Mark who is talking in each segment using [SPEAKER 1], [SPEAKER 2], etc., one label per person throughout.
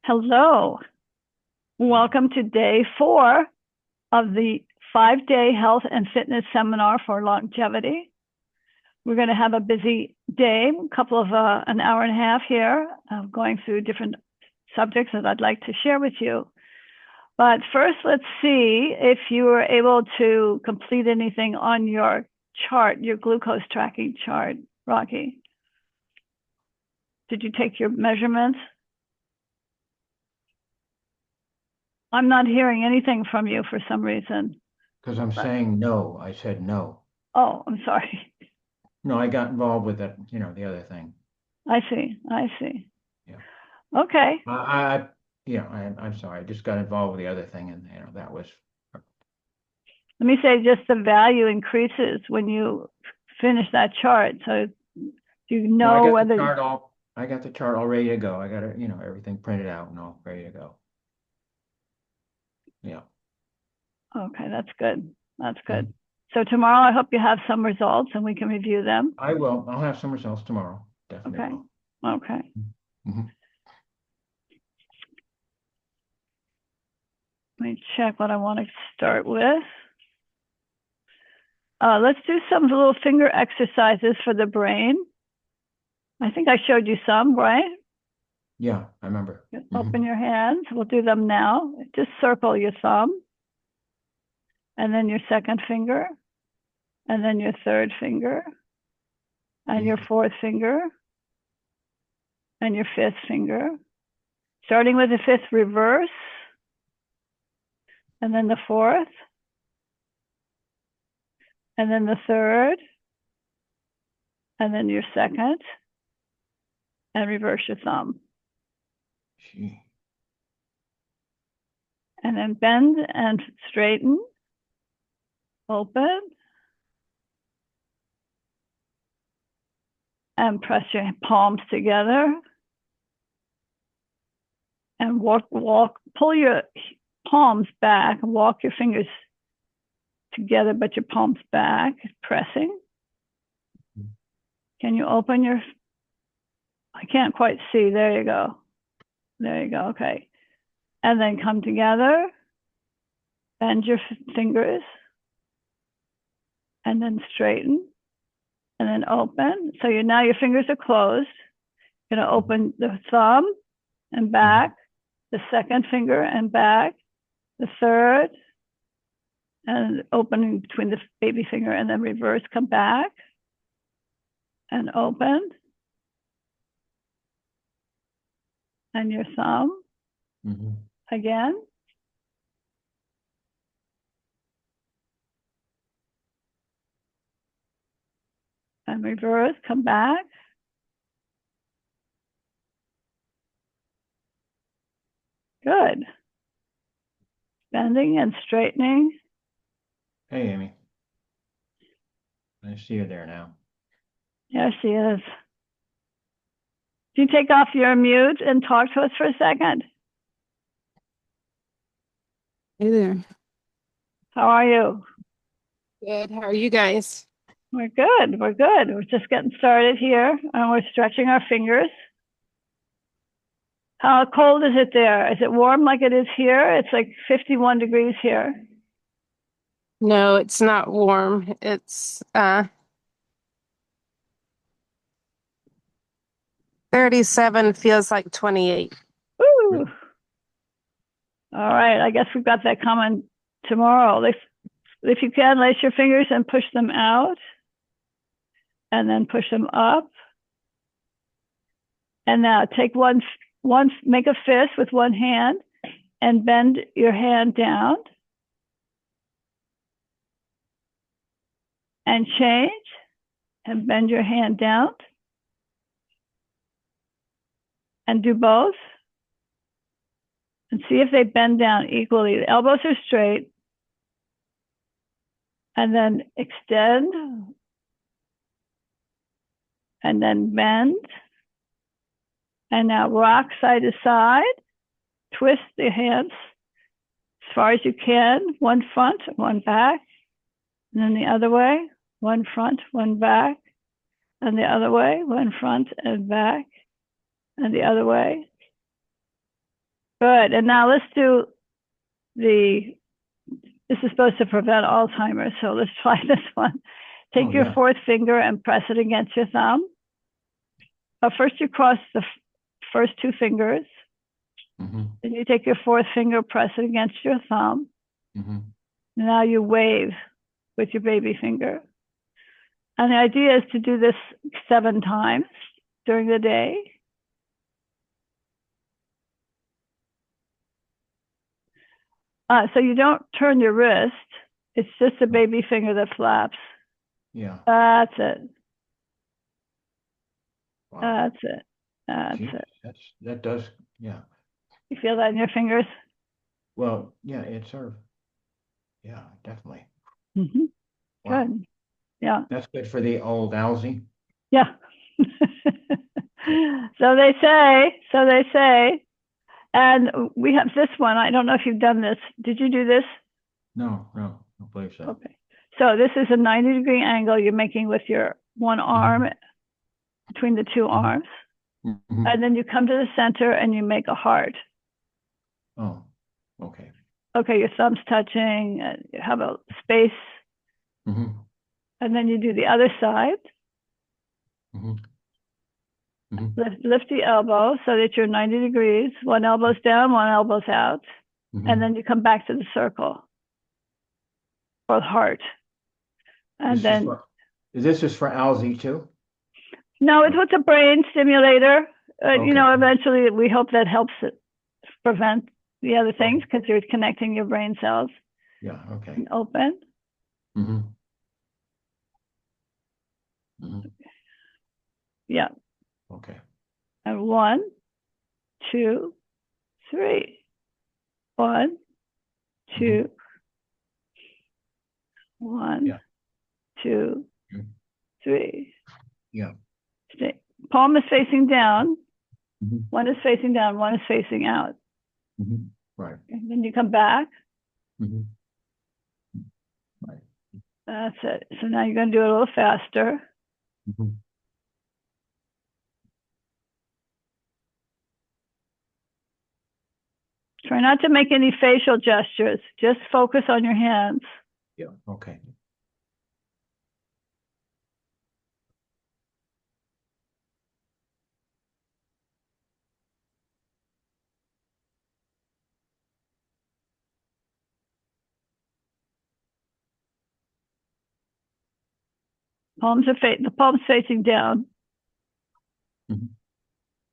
[SPEAKER 1] Hello. Welcome to day 4 of the 5-day health and fitness seminar for longevity. We're going to have a busy day, an hour and a half here, going through different subjects that I'd like to share with you. But first, let's see if you were able to complete anything on your chart, your glucose tracking chart, Rocky. Did you take your measurements? I'm not hearing anything from you for some reason.
[SPEAKER 2] Because I'm saying no. I said no.
[SPEAKER 1] Oh, I'm sorry.
[SPEAKER 2] No, I got involved with it, the other thing.
[SPEAKER 1] I see.
[SPEAKER 2] Yeah.
[SPEAKER 1] Okay.
[SPEAKER 2] I'm sorry. I just got involved with the other thing, and that was.
[SPEAKER 1] Let me say just the value increases when you finish that chart. So you
[SPEAKER 2] No, I
[SPEAKER 1] know
[SPEAKER 2] got the
[SPEAKER 1] whether,
[SPEAKER 2] chart all. I got the chart all ready to go. I got it, everything printed out and all ready to go. Yeah.
[SPEAKER 1] okay, that's good. That's good.
[SPEAKER 2] Mhm.
[SPEAKER 1] So tomorrow I hope you have some results and we can review them.
[SPEAKER 2] I will. I'll have some results tomorrow. Definitely
[SPEAKER 1] Okay.
[SPEAKER 2] will.
[SPEAKER 1] Okay.
[SPEAKER 2] Mm-hmm.
[SPEAKER 1] Let me check what I want to start with. Let's do some little finger exercises for the brain. I think I showed you some, right?
[SPEAKER 2] Yeah, I remember.
[SPEAKER 1] Open
[SPEAKER 2] Mm-hmm.
[SPEAKER 1] your hands. We'll do them now. Just circle your thumb and then your second finger and then your third finger and your
[SPEAKER 2] Easy.
[SPEAKER 1] fourth finger and your fifth finger. Starting with the fifth, reverse, and then the fourth, and then the third, and then your second, and reverse your thumb.
[SPEAKER 2] Gee.
[SPEAKER 1] And then bend and straighten, open, and press your palms together. And pull your palms back and walk your fingers together, but your palms back, pressing. Can you open your, I can't quite see, there you go. There you go, okay. And then come together, bend your fingers, and then straighten, and then open. So now your fingers are closed. You're gonna open the thumb and
[SPEAKER 2] Mm-hmm.
[SPEAKER 1] back, the second finger and back, the third, and opening between the baby finger and then reverse, come back and open, and your thumb
[SPEAKER 2] Mm-hmm.
[SPEAKER 1] again, and reverse, come back. Good. Bending and straightening.
[SPEAKER 2] Hey, Amy. I see you there now.
[SPEAKER 1] There she is. Do you take off your mute and talk to us for a second?
[SPEAKER 3] Hey there.
[SPEAKER 1] How are you?
[SPEAKER 3] Good. How are you guys?
[SPEAKER 1] We're good. We're good. We're just getting started here and we're stretching our fingers. How cold is it there? Is it warm like it is here? It's like 51 degrees here.
[SPEAKER 3] No, it's not warm. It's 37 feels like 28.
[SPEAKER 1] Woo!
[SPEAKER 2] Really?
[SPEAKER 1] All right. I guess we've got that coming tomorrow. If you can, lace your fingers and push them out and then push them up. And now take make a fist with one hand and bend your hand down and change and bend your hand down and do both and see if they bend down equally. The elbows are straight and then extend and then bend. And now rock side to side, twist the hands as far as you can, one front, one back, and then the other way, one front, one back, and the other way, one front and back, and the other way. Good. And now let's do this is supposed to prevent Alzheimer's, so let's try this one. Take
[SPEAKER 2] Oh,
[SPEAKER 1] your
[SPEAKER 2] yeah.
[SPEAKER 1] fourth finger and press it against your thumb. But first you cross the first two fingers.
[SPEAKER 2] Mm-hmm.
[SPEAKER 1] Then you take your fourth finger, press it against your thumb.
[SPEAKER 2] Mm-hmm.
[SPEAKER 1] Now you wave with your baby finger. And the idea is to do this 7 times during the day. So you don't turn your wrist. It's just a baby finger that flaps.
[SPEAKER 2] Yeah.
[SPEAKER 1] That's it.
[SPEAKER 2] Wow.
[SPEAKER 1] That's it. That's
[SPEAKER 2] Gee,
[SPEAKER 1] it.
[SPEAKER 2] that does, yeah.
[SPEAKER 1] You feel that in your fingers?
[SPEAKER 2] Well, yeah, it's sort of, yeah, definitely.
[SPEAKER 1] Mm-hmm.
[SPEAKER 2] Wow.
[SPEAKER 1] Good. Yeah.
[SPEAKER 2] That's good for the old Alzy.
[SPEAKER 1] Yeah. So they say. And we have this one. I don't know if you've done this. Did you do this?
[SPEAKER 2] No, I don't believe so.
[SPEAKER 1] Okay. So this is a 90-degree angle you're making with your one arm between the two arms.
[SPEAKER 2] Mm-hmm.
[SPEAKER 1] And then you come to the center and you make a heart.
[SPEAKER 2] Oh, okay.
[SPEAKER 1] Okay, your thumbs touching, and you have a space.
[SPEAKER 2] Mm-hmm.
[SPEAKER 1] And then you do the other side.
[SPEAKER 2] Mm-hmm. Mm-hmm.
[SPEAKER 1] Lift the elbow so that you're 90 degrees. One elbow's down, one elbow's out.
[SPEAKER 2] Mm-hmm.
[SPEAKER 1] And then you come back to the circle or heart. And then,
[SPEAKER 2] This is for Alzy too?
[SPEAKER 1] no, it's with a brain stimulator.
[SPEAKER 2] Okay.
[SPEAKER 1] You know, eventually we hope that helps it prevent the other things because you're connecting your brain cells.
[SPEAKER 2] Yeah, okay.
[SPEAKER 1] And open.
[SPEAKER 2] Mm-hmm. Mm-hmm.
[SPEAKER 1] Yeah.
[SPEAKER 2] Okay.
[SPEAKER 1] And 1, 2, 3. 1, 2, 1,
[SPEAKER 2] Yeah.
[SPEAKER 1] 2,
[SPEAKER 2] Mhm.
[SPEAKER 1] 3.
[SPEAKER 2] Yeah.
[SPEAKER 1] Palm is facing down.
[SPEAKER 2] Mm-hmm.
[SPEAKER 1] One is facing down, one is facing out.
[SPEAKER 2] Mm-hmm. Right.
[SPEAKER 1] And then you come back.
[SPEAKER 2] Mm-hmm. Right.
[SPEAKER 1] That's it. So now you're going to do it a little faster.
[SPEAKER 2] Mm-hmm.
[SPEAKER 1] Try not to make any facial gestures. Just focus on your hands.
[SPEAKER 2] Yeah, okay.
[SPEAKER 1] The palms facing down.
[SPEAKER 2] Mm-hmm.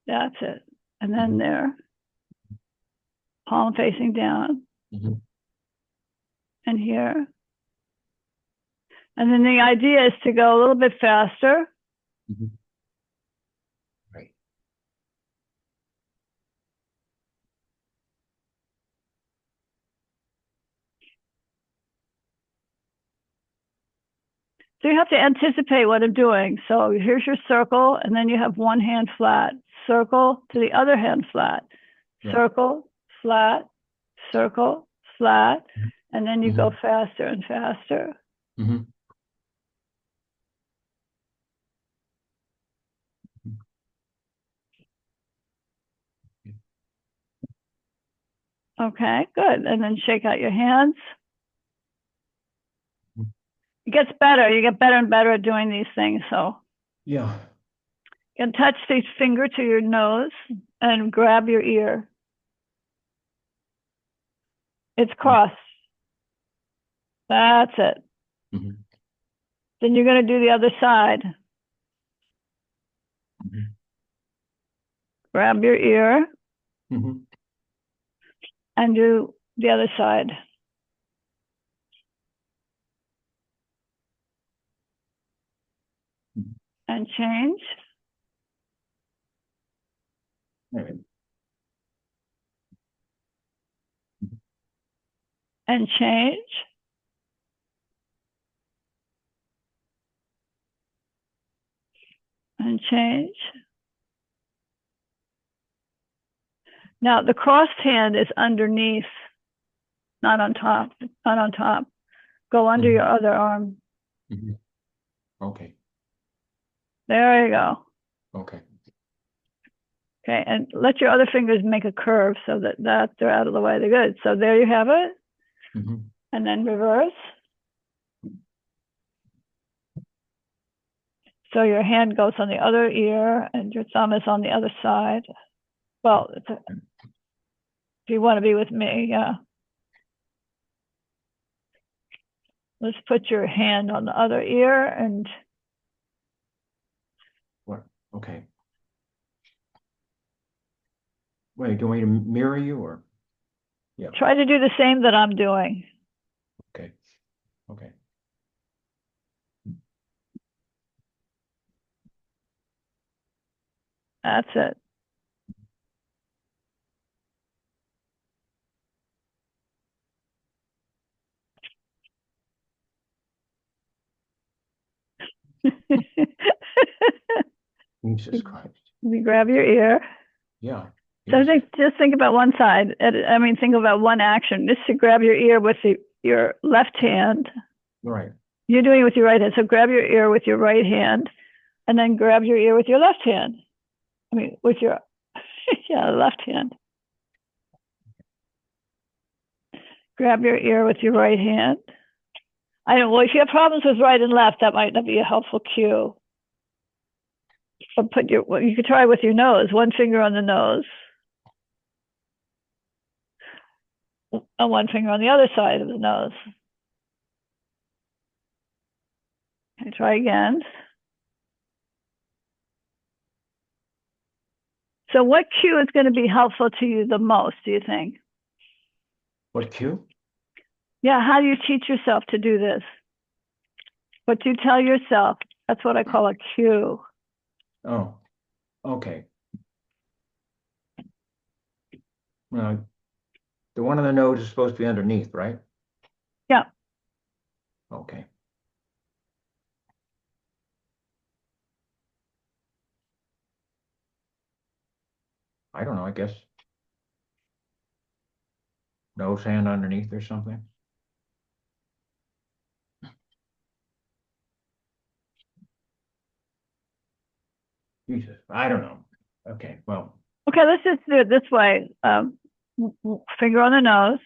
[SPEAKER 1] That's it. And then there. Palm facing down.
[SPEAKER 2] Mm-hmm.
[SPEAKER 1] And here. And then the idea is to go a little bit faster.
[SPEAKER 2] Mm-hmm. Right.
[SPEAKER 1] So you have to anticipate what I'm doing. So here's your circle, and then you have one hand flat. Circle to the other hand flat.
[SPEAKER 2] Yeah.
[SPEAKER 1] Circle, flat, circle, flat. And then you
[SPEAKER 2] Mm-hmm.
[SPEAKER 1] go faster and faster.
[SPEAKER 2] Mm-hmm.
[SPEAKER 1] Okay, good. And then shake out your hands.
[SPEAKER 2] Mhm.
[SPEAKER 1] It gets better. You get better and better at doing these things. So
[SPEAKER 2] Yeah.
[SPEAKER 1] you can touch the finger to your nose and grab your ear. It's crossed. That's it.
[SPEAKER 2] Mm-hmm.
[SPEAKER 1] Then you're going to do the other side.
[SPEAKER 2] Mm-hmm.
[SPEAKER 1] Grab your ear
[SPEAKER 2] Mm-hmm.
[SPEAKER 1] and do the other side.
[SPEAKER 2] Mhm.
[SPEAKER 1] And change.
[SPEAKER 2] Right.
[SPEAKER 1] And change. And change. Now the crossed hand is underneath, not on top, not on top. Go under
[SPEAKER 2] Mhm.
[SPEAKER 1] your other arm.
[SPEAKER 2] Mm-hmm. Okay.
[SPEAKER 1] There you go.
[SPEAKER 2] Okay.
[SPEAKER 1] Okay, and let your other fingers make a curve so that they're out of the way. They're good. So there you have it.
[SPEAKER 2] Mhm.
[SPEAKER 1] And then reverse. So your hand goes on the other ear and your thumb is on the other side. Well, if you want to be with me, yeah. Let's put your hand on the other ear and
[SPEAKER 2] What? Okay. Wait, do you want me to mirror you or? Yeah,
[SPEAKER 1] try to do the same that I'm doing.
[SPEAKER 2] okay. Okay.
[SPEAKER 1] That's it.
[SPEAKER 2] Jesus Christ.
[SPEAKER 1] You grab your ear.
[SPEAKER 2] Yeah.
[SPEAKER 1] So
[SPEAKER 2] Jesus.
[SPEAKER 1] just think about one side. I mean, think about one action. Just to grab your ear with your left hand.
[SPEAKER 2] Right.
[SPEAKER 1] You're doing it with your right hand. So grab your ear with your right hand and then grab your ear with your left hand. I mean, with your yeah, left hand. Grab your ear with your right hand. I don't, well, if you have problems with right and left, that might not be a helpful cue. But well, you could try with your nose, one finger on the nose. And one finger on the other side of the nose. Okay, try again. So what cue is going to be helpful to you the most, do you think?
[SPEAKER 2] What cue?
[SPEAKER 1] Yeah, how do you teach yourself to do this? What do you tell yourself? That's what I call a cue.
[SPEAKER 2] Oh, okay. Well, the one on the nose is supposed to be underneath, right?
[SPEAKER 1] Yeah.
[SPEAKER 2] Okay. I don't know, I guess. Nose hand underneath or something. Jesus, I don't know. Okay, well,
[SPEAKER 1] Okay, let's just do it this way. Finger on the nose,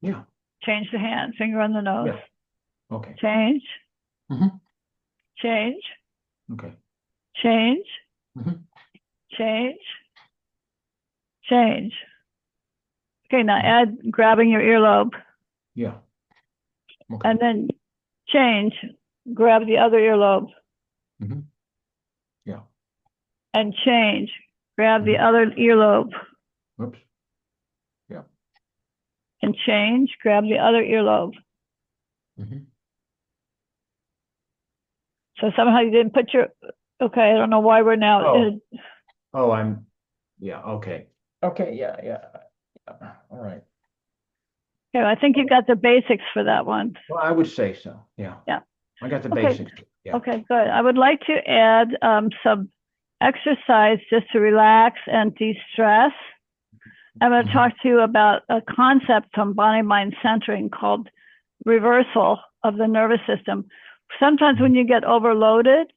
[SPEAKER 2] yeah,
[SPEAKER 1] change the hand, finger on the nose,
[SPEAKER 2] yeah. Okay.
[SPEAKER 1] change,
[SPEAKER 2] Mhm.
[SPEAKER 1] change,
[SPEAKER 2] Okay.
[SPEAKER 1] change,
[SPEAKER 2] Mhm.
[SPEAKER 1] change, change. Okay, now
[SPEAKER 2] Mhm.
[SPEAKER 1] add grabbing your earlobe
[SPEAKER 2] Yeah. Okay.
[SPEAKER 1] and then change, grab the other earlobe
[SPEAKER 2] Mhm. Yeah.
[SPEAKER 1] and change, grab the
[SPEAKER 2] Mhm.
[SPEAKER 1] other earlobe
[SPEAKER 2] Whoops. Yeah.
[SPEAKER 1] and change, grab the other earlobe.
[SPEAKER 2] Mhm.
[SPEAKER 1] So somehow you didn't put your, okay, I don't know why we're now,
[SPEAKER 2] Oh. Oh, yeah, okay. Okay, yeah, yeah. All right.
[SPEAKER 1] okay, I think you got the basics for that one.
[SPEAKER 2] Well, I would say so, yeah.
[SPEAKER 1] Yeah.
[SPEAKER 2] I got the
[SPEAKER 1] Okay.
[SPEAKER 2] basics, yeah.
[SPEAKER 1] Okay, good. I would like to add some exercise just to relax and de-stress. I'm going to
[SPEAKER 2] Mhm.
[SPEAKER 1] talk to you about a concept from body mind centering called reversal of the nervous system. Sometimes when you get overloaded,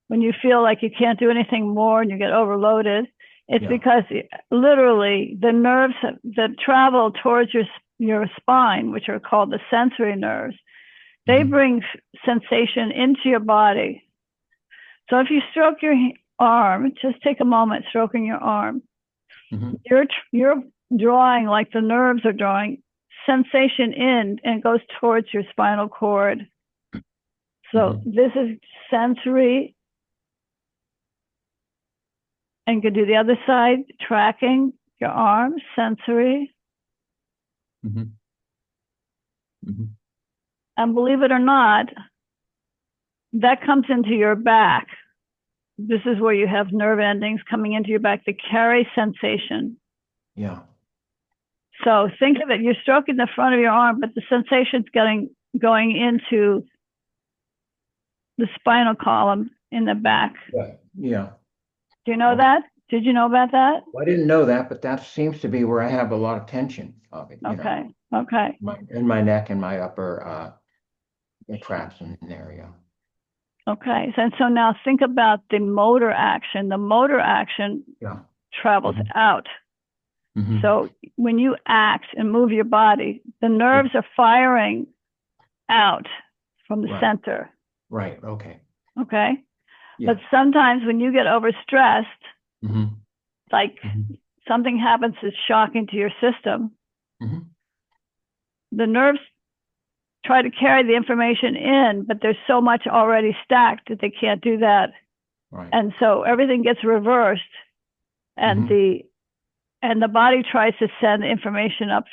[SPEAKER 1] when you feel like you can't do anything more and you get overloaded, it's
[SPEAKER 2] Yeah.
[SPEAKER 1] because literally the nerves that travel towards your spine, which are called the sensory nerves, they
[SPEAKER 2] Mhm.
[SPEAKER 1] bring sensation into your body. So if you stroke your arm, just take a moment stroking your arm.
[SPEAKER 2] Mhm.
[SPEAKER 1] You're drawing like the nerves are drawing sensation in and goes towards your spinal cord. So this is sensory. And you can do the other side, tracking your arm, sensory.
[SPEAKER 2] Mhm. Mhm.
[SPEAKER 1] And believe it or not, that comes into your back. This is where you have nerve endings coming into your back that carry sensation.
[SPEAKER 2] Yeah.
[SPEAKER 1] So think of it, you're stroking the front of your arm, but the sensation's going into the spinal column in the back.
[SPEAKER 2] Yeah. Yeah.
[SPEAKER 1] Do you know
[SPEAKER 2] Okay.
[SPEAKER 1] that? Did you know about that?
[SPEAKER 2] Well, I didn't know that, but that seems to be where I have a lot of tension of it,
[SPEAKER 1] Okay. Okay.
[SPEAKER 2] in my neck and my upper traps in there, yeah.
[SPEAKER 1] Okay. So now think about the motor action. The motor action
[SPEAKER 2] Yeah.
[SPEAKER 1] travels
[SPEAKER 2] Mhm.
[SPEAKER 1] out.
[SPEAKER 2] Mhm.
[SPEAKER 1] So when you act and move your body, the nerves are firing out from the
[SPEAKER 2] Right.
[SPEAKER 1] center.
[SPEAKER 2] Right, okay.
[SPEAKER 1] Okay.
[SPEAKER 2] Yeah.
[SPEAKER 1] But sometimes when you get overstressed,
[SPEAKER 2] Mhm.
[SPEAKER 1] like
[SPEAKER 2] Mhm.
[SPEAKER 1] something happens that's shocking to your system,
[SPEAKER 2] Mhm.
[SPEAKER 1] the nerves try to carry the information in, but there's so much already stacked that they can't do that.
[SPEAKER 2] Right.
[SPEAKER 1] And so everything gets reversed, and
[SPEAKER 2] Mhm.
[SPEAKER 1] the body tries to send information up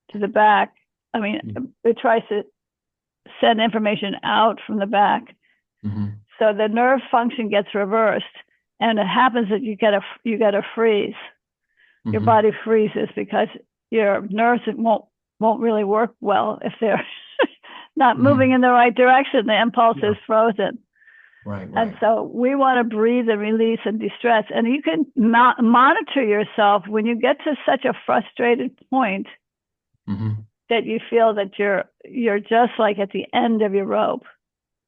[SPEAKER 1] to the back. I mean,
[SPEAKER 2] Mhm.
[SPEAKER 1] it tries to send information out from the back.
[SPEAKER 2] Mhm.
[SPEAKER 1] So the nerve function gets reversed, and it happens that you get a freeze. Your
[SPEAKER 2] Mhm.
[SPEAKER 1] body freezes because your nerves won't really work well if they're not
[SPEAKER 2] Mhm.
[SPEAKER 1] moving in the right direction. The impulse
[SPEAKER 2] Yeah.
[SPEAKER 1] is frozen.
[SPEAKER 2] Right,
[SPEAKER 1] And
[SPEAKER 2] right.
[SPEAKER 1] so we want to breathe and release and de-stress. And you can monitor yourself when you get to such a frustrated point
[SPEAKER 2] Mhm.
[SPEAKER 1] that you feel that you're just like at the end of your rope.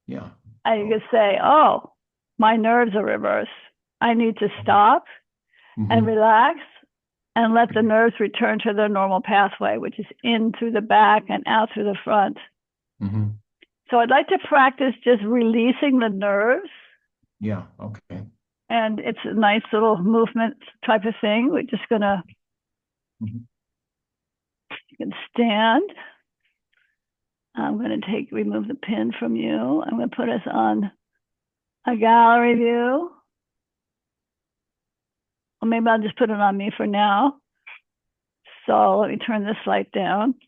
[SPEAKER 2] Yeah.
[SPEAKER 1] And you can say, oh, my nerves are reversed. I need to stop and
[SPEAKER 2] Mhm.
[SPEAKER 1] relax and let the nerves return to their normal pathway, which is in through the back and out through the front.
[SPEAKER 2] Mhm.
[SPEAKER 1] So I'd like to practice just releasing the nerves.
[SPEAKER 2] Yeah, okay.
[SPEAKER 1] And it's a nice little movement type of thing. We're just gonna,
[SPEAKER 2] Mhm.
[SPEAKER 1] you can stand. I'm gonna remove the pin from you. I'm gonna put us on a gallery view. Or maybe I'll just put it on me for now. So let me turn this light down.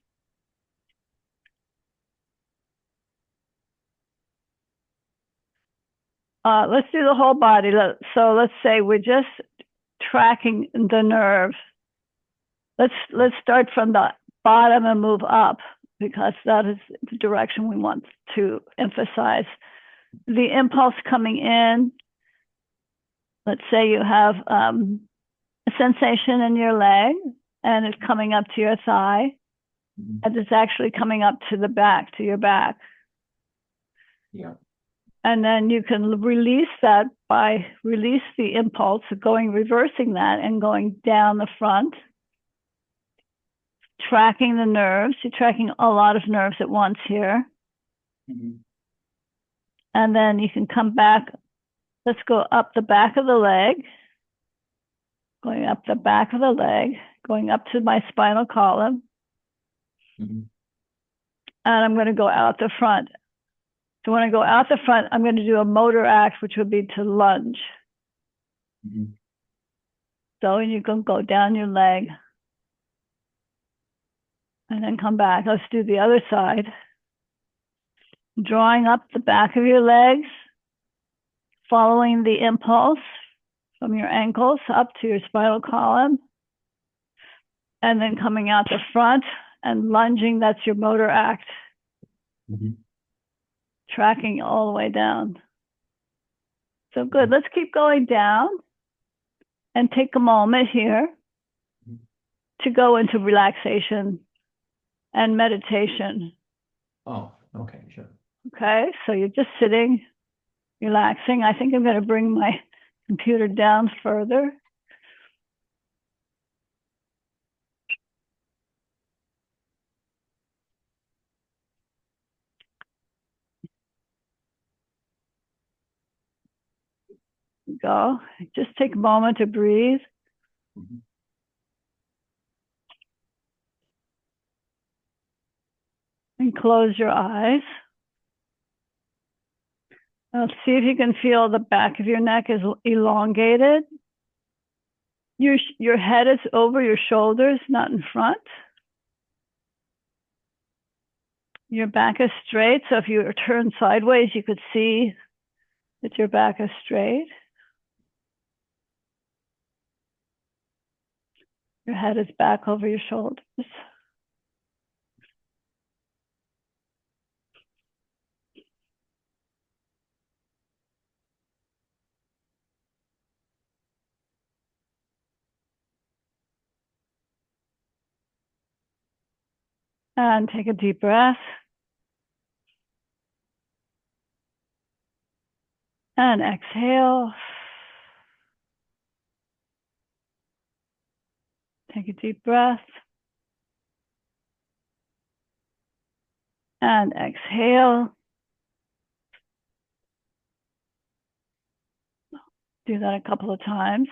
[SPEAKER 1] Let's do the whole body. So let's say we're just tracking the nerve. Let's start from the bottom and move up, because that is the direction we want to emphasize. The impulse coming in, let's say you have a sensation in your leg and it's coming up to your thigh,
[SPEAKER 2] Mhm.
[SPEAKER 1] and it's actually coming up to the back, to your back.
[SPEAKER 2] Yeah.
[SPEAKER 1] And then you can release that by release the impulse, reversing that and going down the front, tracking the nerves. You're tracking a lot of nerves at once here.
[SPEAKER 2] Mhm.
[SPEAKER 1] And then you can come back. Let's go up the back of the leg, going up the back of the leg, going up to my spinal column.
[SPEAKER 2] Mhm.
[SPEAKER 1] And I'm going to go out the front. So when I go out the front, I'm going to do a motor act, which would be to lunge.
[SPEAKER 2] Mhm.
[SPEAKER 1] So you can go down your leg and then come back. Let's do the other side. Drawing up the back of your legs, following the impulse from your ankles up to your spinal column, and then coming out the front and lunging. That's your motor act.
[SPEAKER 2] Mhm.
[SPEAKER 1] Tracking all the way down. So good. Let's keep going down and take a moment here to go into relaxation and meditation.
[SPEAKER 2] Oh, okay, sure.
[SPEAKER 1] Okay, so you're just sitting, relaxing. I think I'm going to bring my computer down further. Go. Just take a moment to breathe.
[SPEAKER 2] Mhm.
[SPEAKER 1] And close your eyes. Now see if you can feel the back of your neck is elongated. Your head is over your shoulders, not in front. Your back is straight, so if you turn sideways, you could see that your back is straight. Your head is back over your shoulders. And take a deep breath. And exhale. Take a deep breath. And exhale. Do that a couple of times.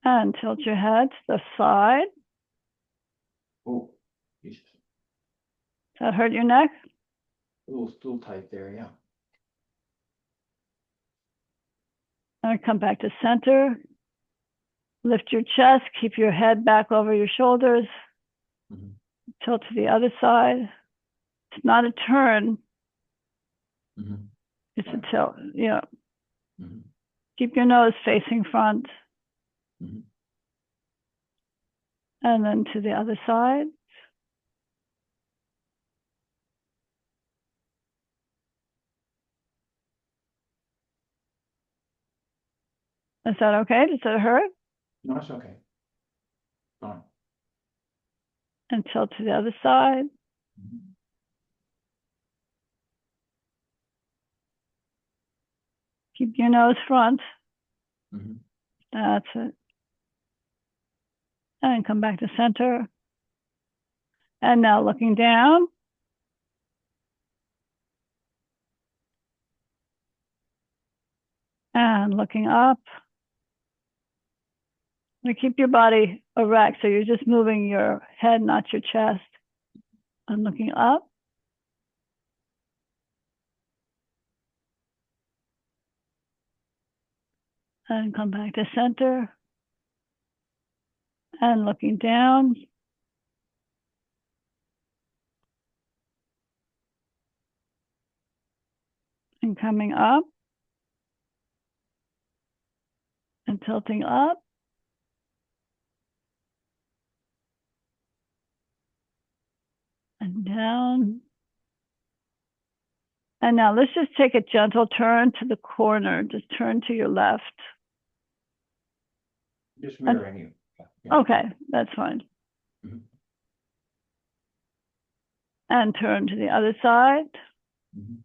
[SPEAKER 1] And tilt your head to the side.
[SPEAKER 2] Oh, Jesus.
[SPEAKER 1] Does that hurt your neck?
[SPEAKER 2] A little stool tight there, yeah.
[SPEAKER 1] And come back to center. Lift your chest, keep your head back over your shoulders.
[SPEAKER 2] Mhm.
[SPEAKER 1] Tilt to the other side. It's not a turn,
[SPEAKER 2] Mhm.
[SPEAKER 1] it's a tilt. Yeah.
[SPEAKER 2] Mhm.
[SPEAKER 1] Keep your nose facing front.
[SPEAKER 2] Mhm.
[SPEAKER 1] And then to the other side. Is that okay? Does that hurt?
[SPEAKER 2] No, it's okay. Fine.
[SPEAKER 1] And tilt to the other side.
[SPEAKER 2] Mhm.
[SPEAKER 1] Keep your nose front.
[SPEAKER 2] Mhm.
[SPEAKER 1] That's it. And come back to center. And now looking down. And looking up. And keep your body erect. So you're just moving your head, not your chest. And looking up. And come back to center. And looking down. And coming up. And tilting up. And down. And now let's just take a gentle turn to the corner. Just turn to your left.
[SPEAKER 2] Just mirroring you. Yeah.
[SPEAKER 1] Okay, that's fine.
[SPEAKER 2] Mhm.
[SPEAKER 1] And turn to the other side.
[SPEAKER 2] Mhm.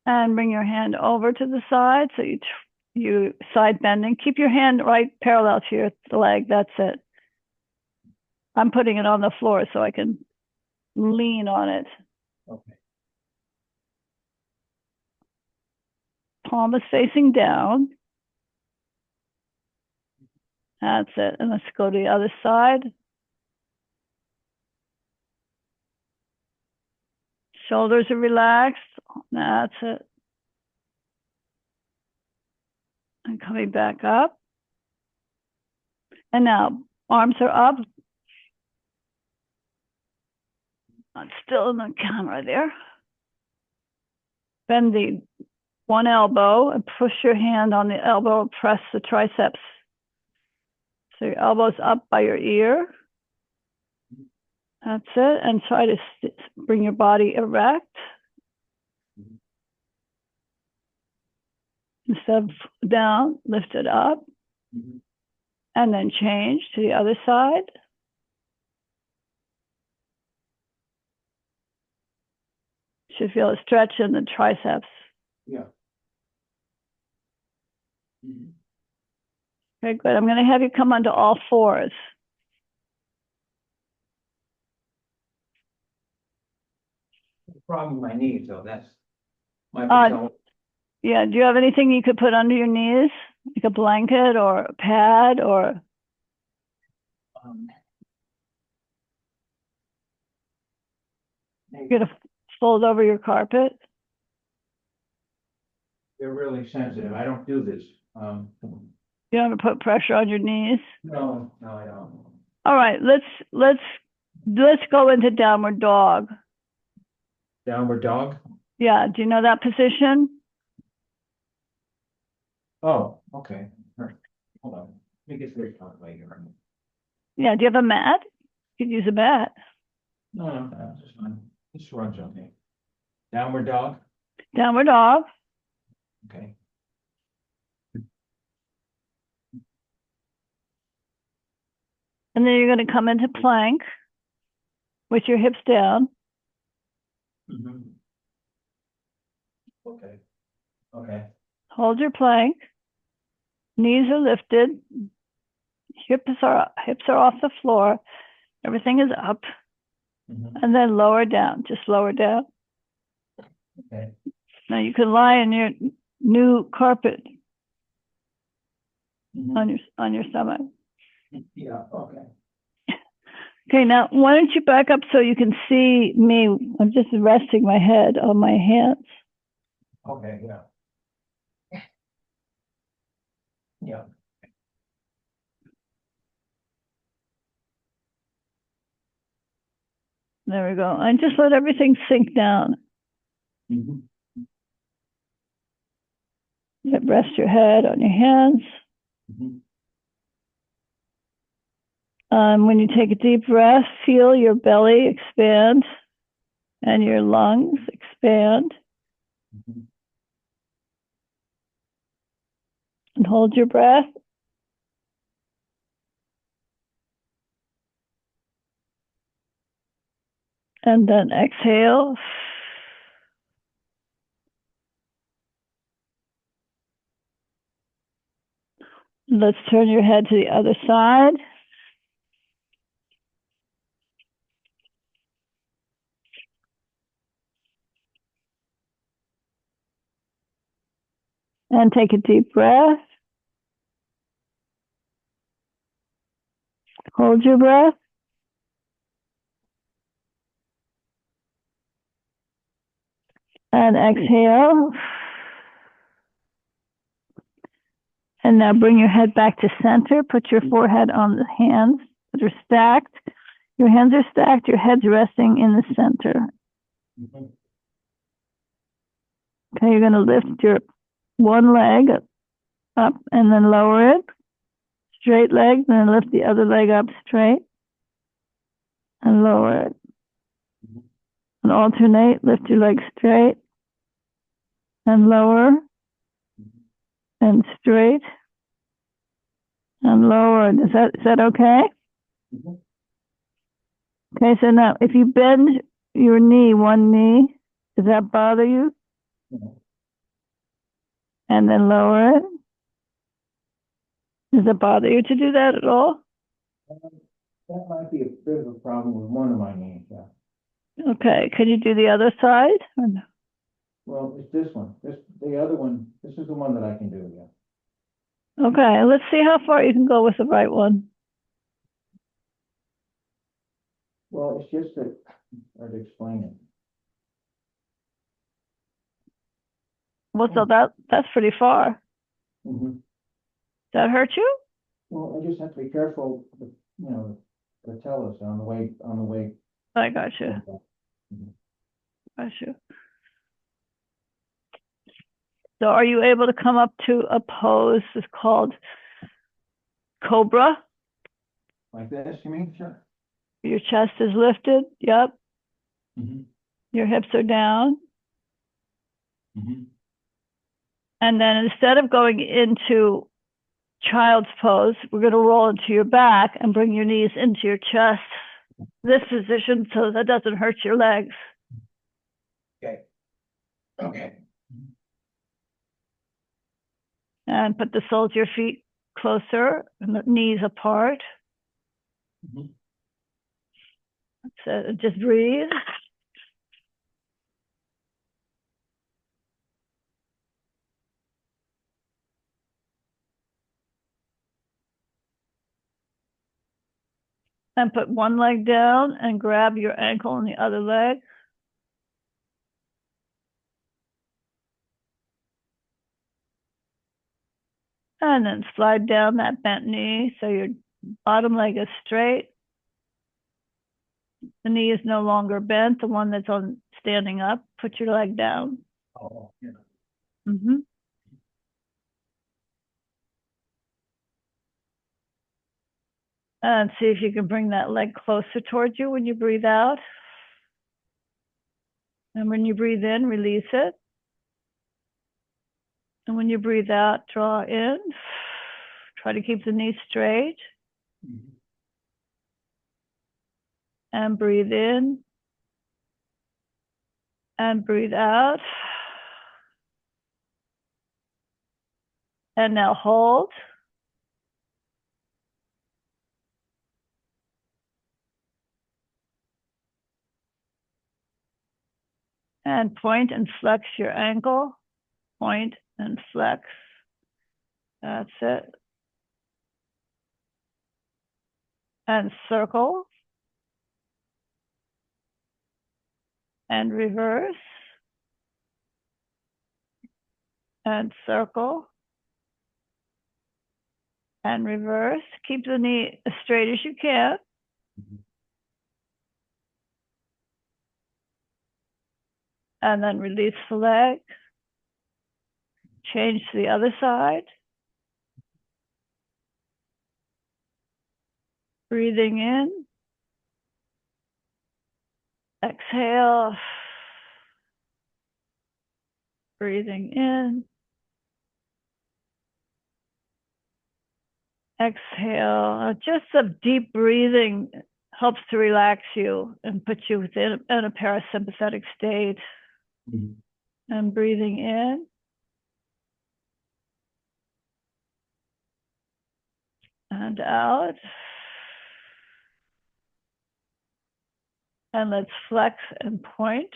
[SPEAKER 1] And bring your hand over to the side. So you side bending. Keep your hand right parallel to your leg. That's it. I'm putting it on the floor so I can lean on it.
[SPEAKER 2] Okay.
[SPEAKER 1] Palm is facing down. That's it. And let's go to the other side. Shoulders are relaxed. That's it. And coming back up. And now arms are up. Not still in the camera there. Bend the one elbow and push your hand on the elbow and press the triceps. So your elbow's up by your ear. That's it. And try to bring your body erect. Instead of down, lift it up.
[SPEAKER 2] Mhm.
[SPEAKER 1] And then change to the other side. Should feel a stretch in the triceps.
[SPEAKER 2] Yeah. Mhm.
[SPEAKER 1] Okay, good. I'm going to have you come onto all fours.
[SPEAKER 2] The problem with my knees, though, that's my
[SPEAKER 1] Uh,
[SPEAKER 2] patella.
[SPEAKER 1] Yeah, do you have anything you could put under your knees? Like a blanket or a pad or
[SPEAKER 2] Maybe
[SPEAKER 1] get a fold over your carpet?
[SPEAKER 2] they're really sensitive. I don't do this.
[SPEAKER 1] You haven't put pressure on your knees?
[SPEAKER 2] No, I don't.
[SPEAKER 1] All right, let's go into downward dog.
[SPEAKER 2] Downward dog?
[SPEAKER 1] Yeah, do you know that position?
[SPEAKER 2] Oh, okay. All right. Hold on. Let me get this out right here.
[SPEAKER 1] Yeah, do you have a mat? You could use a mat.
[SPEAKER 2] No, that's just fine. This runs okay. Downward dog?
[SPEAKER 1] Downward dog.
[SPEAKER 2] Okay.
[SPEAKER 1] And then you're going to come into plank with your hips down.
[SPEAKER 2] Okay. Okay.
[SPEAKER 1] Hold your plank. Knees are lifted. Hips are off the floor. Everything is up. And then lower down. Just lower down.
[SPEAKER 2] Okay.
[SPEAKER 1] Now you can lie in your new carpet on your stomach.
[SPEAKER 2] Yeah. Okay.
[SPEAKER 1] Okay, now why don't you back up so you can see me? I'm just resting my head on my hands.
[SPEAKER 2] Okay. Yeah. Yeah.
[SPEAKER 1] There we go. And just let everything sink down. Rest your head on your hands. When you take a deep breath, feel your belly expand and your lungs expand. And hold your breath. And then exhale. Let's turn your head to the other side. And take a deep breath. Hold your breath. And exhale. And now bring your head back to center. Put your forehead on the hands that are stacked. Your hands are stacked. Your head's resting in the center. Okay, you're going to lift your one leg up and then lower it. Straight leg, then lift the other leg up straight and lower it. And alternate, lift your leg straight and lower and straight and lower. Is that okay? Okay, so now if you bend your knee, one knee, does that bother you? And then lower it. Does it bother you to do that at all?
[SPEAKER 2] That might be a bit of a problem with one of my knees, yeah.
[SPEAKER 1] Okay, can you do the other side?
[SPEAKER 2] Well, it's this one. The other one, this is the one that I can do, yeah.
[SPEAKER 1] Okay, let's see how far you can go with the right one.
[SPEAKER 2] Well, it's just that, hard to explain it.
[SPEAKER 1] Well, so that's pretty far. Does that hurt you?
[SPEAKER 2] Well, I just have to be careful, with, the tellus on the way.
[SPEAKER 1] I got you. Got you. So are you able to come up to a pose that's called Cobra?
[SPEAKER 2] Like this, you mean? Sure.
[SPEAKER 1] Your chest is lifted. Yep. Your hips are down. And then instead of going into child's pose, we're going to roll into your back and bring your knees into your chest. This position so that doesn't hurt your legs.
[SPEAKER 2] Okay. Okay.
[SPEAKER 1] And put the soles of your feet closer and the knees apart. So just breathe. And put one leg down and grab your ankle on the other leg. And then slide down that bent knee so your bottom leg is straight. The knee is no longer bent, the one that's on standing up. Put your leg down.
[SPEAKER 2] Oh, yeah.
[SPEAKER 1] And see if you can bring that leg closer towards you when you breathe out. And when you breathe in, release it. And when you breathe out, draw in. Try to keep the knee straight. and breathe in and breathe out. And now hold. And point and flex your ankle. Point and flex. That's it. And circle. And reverse. And circle. And reverse. Keep the knee as straight as you can. And then release the leg. Change to the other side. Breathing in. Exhale. Breathing in. Exhale. Just some deep breathing helps to relax you and put you in a parasympathetic state.
[SPEAKER 2] Mhm.
[SPEAKER 1] And breathing in. And out. And let's flex and point.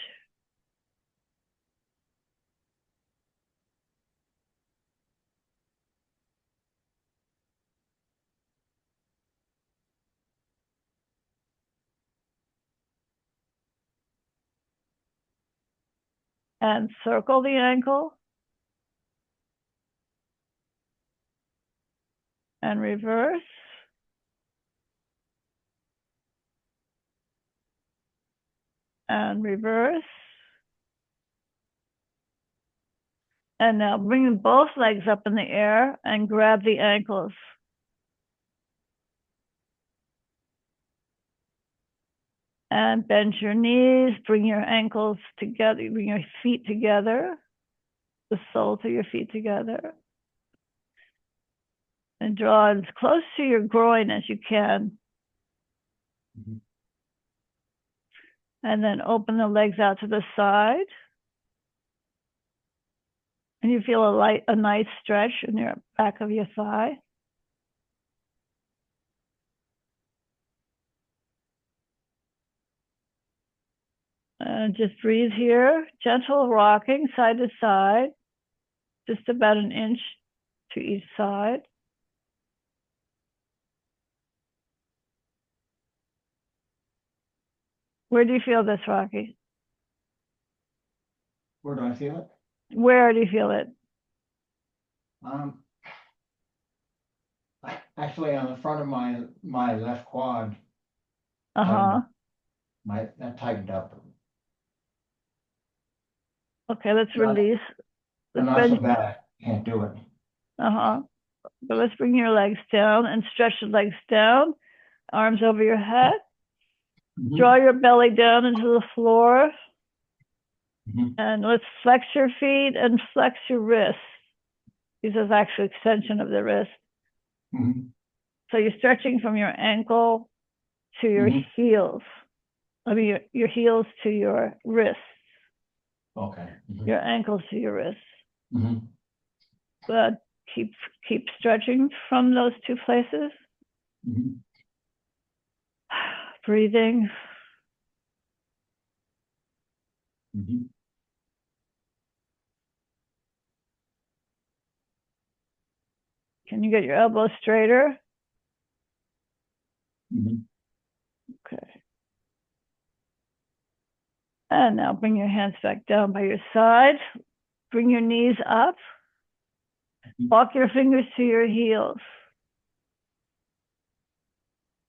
[SPEAKER 1] And circle the ankle. And reverse. And reverse. And now bring both legs up in the air and grab the ankles. And bend your knees, bring your ankles together, bring your feet together, the soles of your feet together. And draw as close to your groin as you can.
[SPEAKER 2] Mhm.
[SPEAKER 1] And then open the legs out to the side. And you feel a nice stretch in your back of your thigh. And just breathe here, gentle rocking side to side, just about an inch to each side. Where do you feel this, Rocky?
[SPEAKER 2] Where do I feel it?
[SPEAKER 1] Where do you feel it?
[SPEAKER 2] Actually on the front of my left quad,
[SPEAKER 1] Uh-huh.
[SPEAKER 2] that tightened up.
[SPEAKER 1] Okay, let's
[SPEAKER 2] Not-
[SPEAKER 1] release. Let's
[SPEAKER 2] Not so
[SPEAKER 1] bend.
[SPEAKER 2] bad, I can't do it.
[SPEAKER 1] Uh-huh. So let's bring your legs down and stretch the legs down, arms over your head.
[SPEAKER 2] Mhm.
[SPEAKER 1] Draw your belly down into the floor.
[SPEAKER 2] Mhm.
[SPEAKER 1] And let's flex your feet and flex your wrists. This is actually extension of the wrist.
[SPEAKER 2] Mhm.
[SPEAKER 1] So you're stretching from your ankle to your
[SPEAKER 2] Mhm.
[SPEAKER 1] heels. I mean, your heels to your wrists,
[SPEAKER 2] Okay. Mhm.
[SPEAKER 1] your ankles to your wrists.
[SPEAKER 2] Mhm.
[SPEAKER 1] But keep stretching from those two places.
[SPEAKER 2] Mhm.
[SPEAKER 1] Breathing.
[SPEAKER 2] Mhm.
[SPEAKER 1] Can you get your elbows straighter?
[SPEAKER 2] Mhm.
[SPEAKER 1] Okay. And now bring your hands back down by your side. Bring your knees up. Walk your fingers to your heels.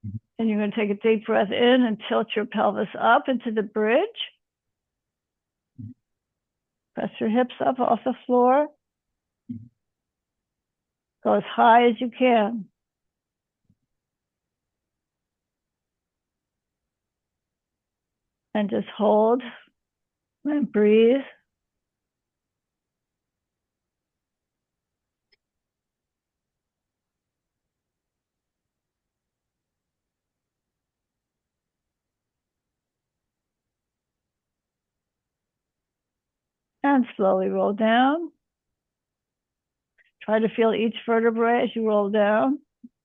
[SPEAKER 2] Mhm.
[SPEAKER 1] And you're going to take a deep breath in and tilt your pelvis up into the bridge. Press your hips up off the floor.
[SPEAKER 2] Mhm.
[SPEAKER 1] Go as high as you can. And just hold and breathe. And slowly roll down. Try to feel each vertebrae as you roll down,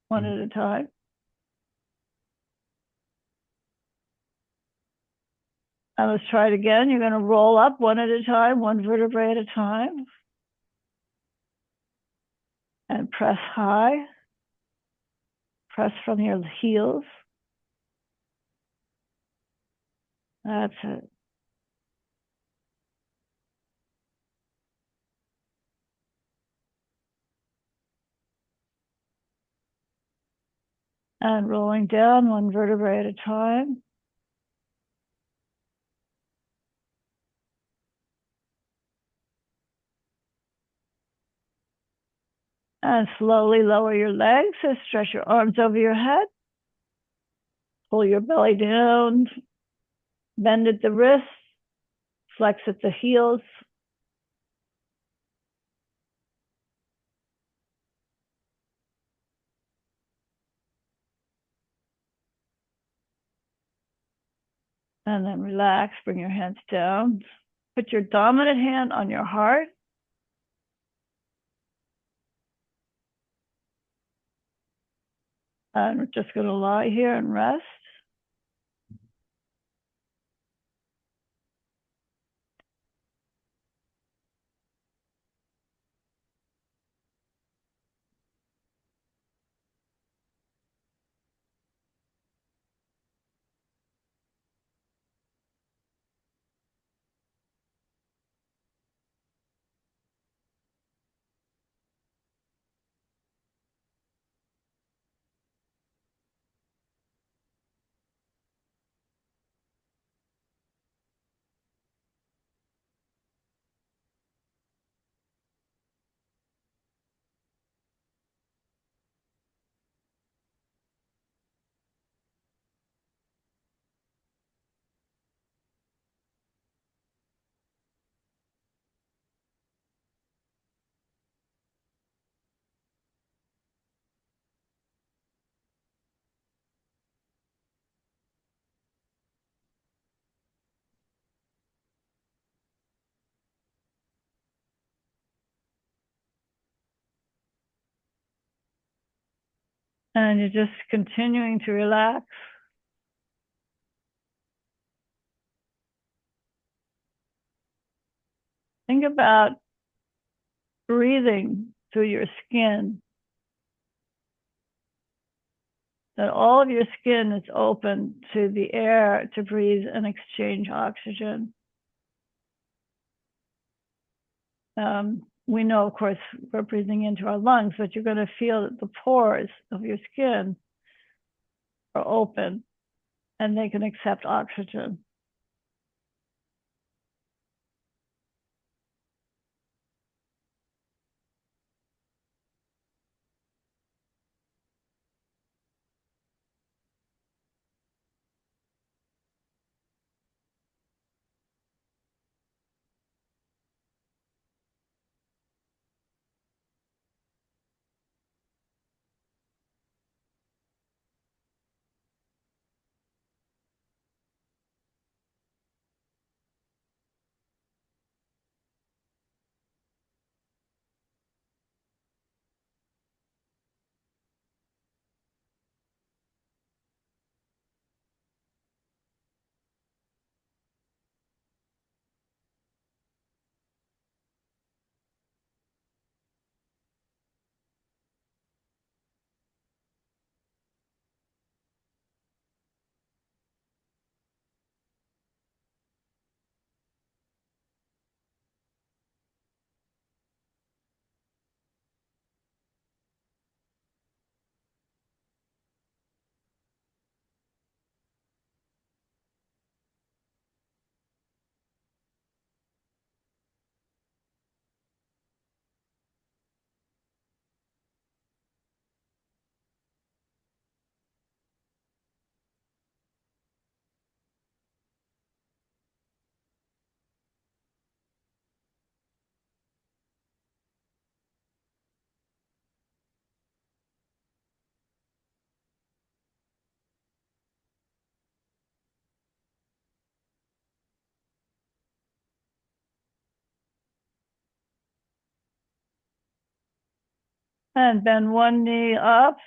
[SPEAKER 1] one at a time. And let's try it again. You're going to roll up one at a time, one vertebrae at a time. And press high. Press from your heels. That's it. And rolling down one vertebrae at a time. And slowly lower your legs. So stretch your arms over your head. Pull your belly down. Bend at the wrists. Flex at the heels. And then relax. Bring your hands down. Put your dominant hand on your heart. And we're just going to lie here and rest. And you're just continuing to relax. Think about breathing through your skin. That all of your skin is open to the air to breathe and exchange oxygen. We know, of course, we're breathing into our lungs, but you're going to feel that the pores of your skin are open and they can accept oxygen. And bend one knee up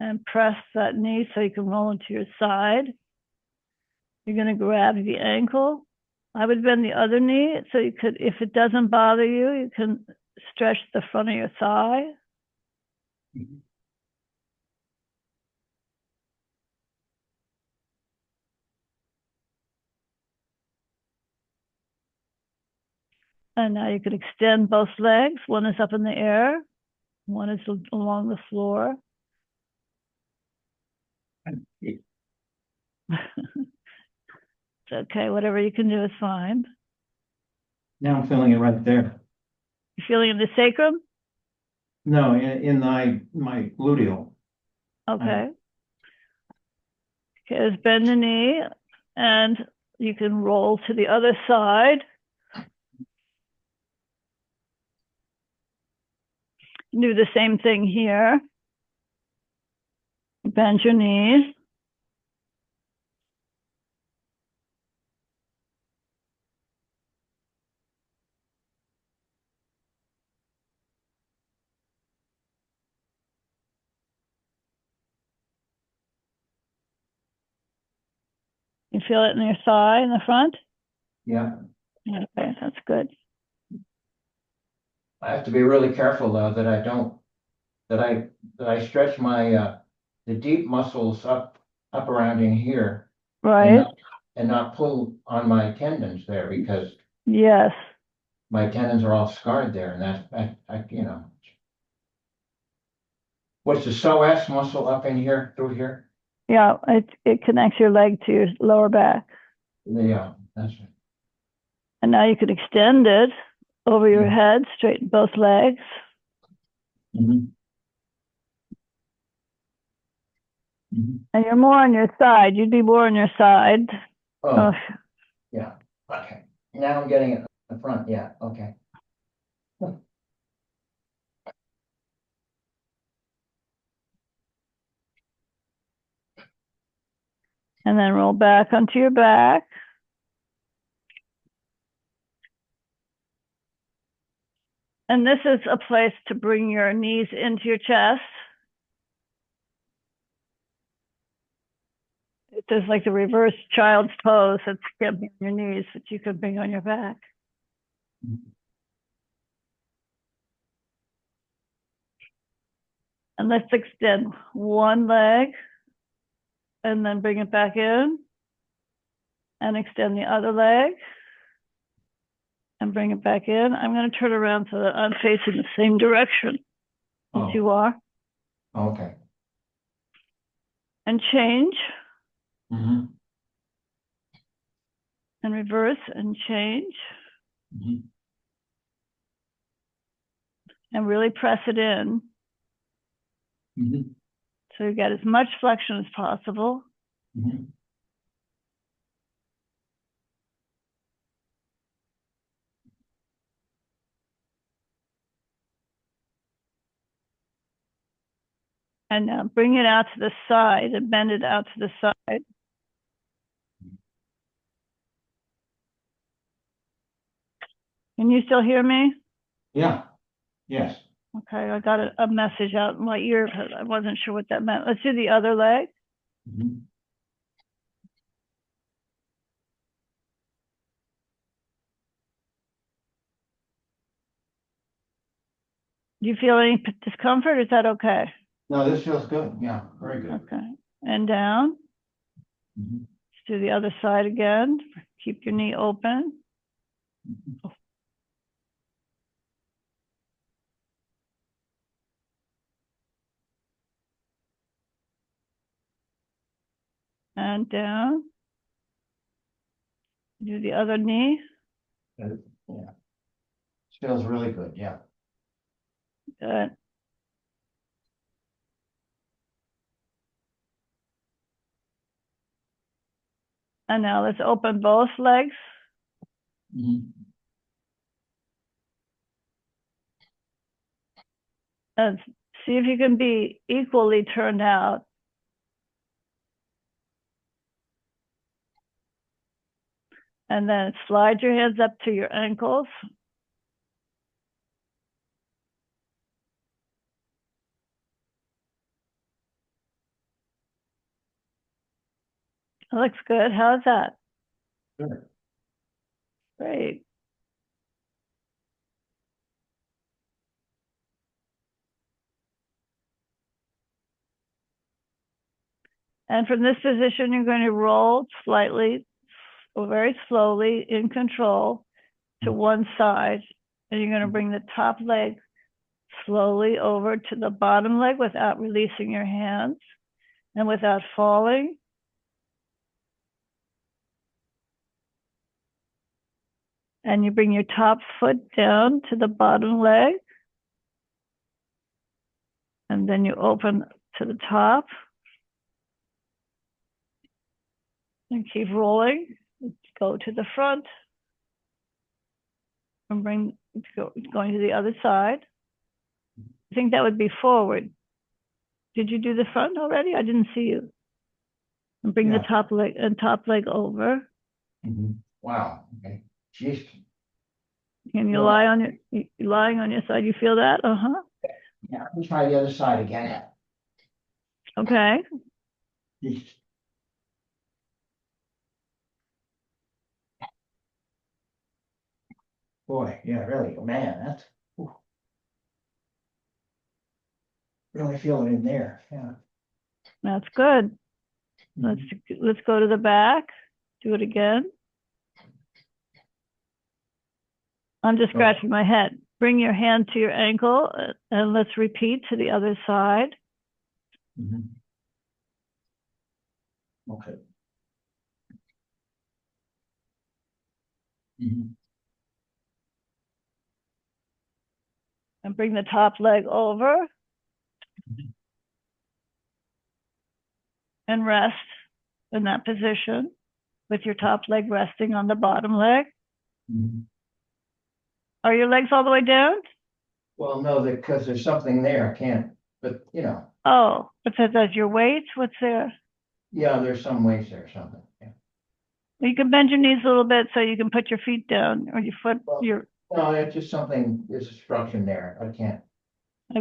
[SPEAKER 1] and press that knee so you can roll into your side. You're going to grab the ankle. I would bend the other knee so you could, if it doesn't bother you, you can stretch the front of your thigh. And now you can extend both legs. One is up in the air, one is along the floor. It's okay, whatever you can do is fine.
[SPEAKER 2] Now I'm feeling it right there.
[SPEAKER 1] You feeling in the sacrum?
[SPEAKER 2] No, in my gluteal.
[SPEAKER 1] Okay. Okay, let's bend the knee and you can roll to the other side. Do the same thing here. Bend your knees. You feel it in your thigh in the front?
[SPEAKER 2] Yeah.
[SPEAKER 1] Okay, that's good.
[SPEAKER 2] I have to be really careful though that I stretch my the deep muscles up around in here
[SPEAKER 1] Right?
[SPEAKER 2] and not pull on my tendons there because
[SPEAKER 1] Yes.
[SPEAKER 2] my tendons are all scarred there and what's the psoas muscle up in here through here?
[SPEAKER 1] Yeah, it connects your leg to your lower back.
[SPEAKER 2] Yeah, that's it.
[SPEAKER 1] And now you can extend it over your head, straighten both legs.
[SPEAKER 2] Mm-hmm.
[SPEAKER 1] And you're more on your side. You'd be more on your side.
[SPEAKER 2] Oh, yeah. Okay. Now I'm getting it in the front. Yeah. Okay.
[SPEAKER 1] And then roll back onto your back. And this is a place to bring your knees into your chest. It is like the reverse child's pose. It's can't be on your knees, but you could bring on your back. And let's extend one leg and then bring it back in and extend the other leg and bring it back in. I'm going to turn around so that I'm facing the same direction as you are.
[SPEAKER 2] Okay.
[SPEAKER 1] And change
[SPEAKER 2] Mm-hmm.
[SPEAKER 1] and reverse and change.
[SPEAKER 2] Mm-hmm.
[SPEAKER 1] And really press it in.
[SPEAKER 2] Mm-hmm.
[SPEAKER 1] So you get as much flexion as possible.
[SPEAKER 2] Mm-hmm.
[SPEAKER 1] And now bring it out to the side and bend it out to the side. Can you still hear me?
[SPEAKER 2] Yeah. Yes.
[SPEAKER 1] Okay, I got a message out in my ear because I wasn't sure what that meant. Let's do the other leg.
[SPEAKER 2] Mm-hmm.
[SPEAKER 1] Do you feel any discomfort? Is that okay?
[SPEAKER 2] No, this feels good. Yeah, very good.
[SPEAKER 1] Okay. And down.
[SPEAKER 2] Mm-hmm.
[SPEAKER 1] Let's do the other side again. Keep your knee open.
[SPEAKER 2] Mm-hmm.
[SPEAKER 1] And down. Do the other knee.
[SPEAKER 2] Yeah. Feels really good. Yeah.
[SPEAKER 1] Good. And now let's open both legs.
[SPEAKER 2] Mm-hmm.
[SPEAKER 1] And see if you can be equally turned out. And then slide your hands up to your ankles. That looks good. How's that?
[SPEAKER 2] Good.
[SPEAKER 1] Great. And from this position, you're going to roll slightly or very slowly in control to one side. And you're going to bring the top leg slowly over to the bottom leg without releasing your hands and without falling. And you bring your top foot down to the bottom leg. And then you open to the top. And keep rolling. Go to the front. And going to the other side. I think that would be forward. Did you do the front already? I didn't see you. And bring the top leg over.
[SPEAKER 2] Wow. Okay. Jeez.
[SPEAKER 1] And you lie on your lying on your side. You feel that?
[SPEAKER 2] Yeah, let me try the other side again.
[SPEAKER 1] Okay.
[SPEAKER 2] Jeez. Boy, yeah, really, man, that's really feel it in there. Yeah.
[SPEAKER 1] That's good. Let's go to the back. Do it again. I'm just scratching my head. Bring your hand to your ankle and let's repeat to the other side.
[SPEAKER 2] Okay.
[SPEAKER 1] And bring the top leg over. And rest in that position with your top leg resting on the bottom leg. Are your legs all the way down?
[SPEAKER 2] Well, no, because there's something there. I can't, but
[SPEAKER 1] Oh, but that's your weight? What's there?
[SPEAKER 2] Yeah, there's some weights there or something. Yeah.
[SPEAKER 1] You can bend your knees a little bit so you can put your feet down or your foot.
[SPEAKER 2] No, it's just something, there's obstruction there.
[SPEAKER 1] I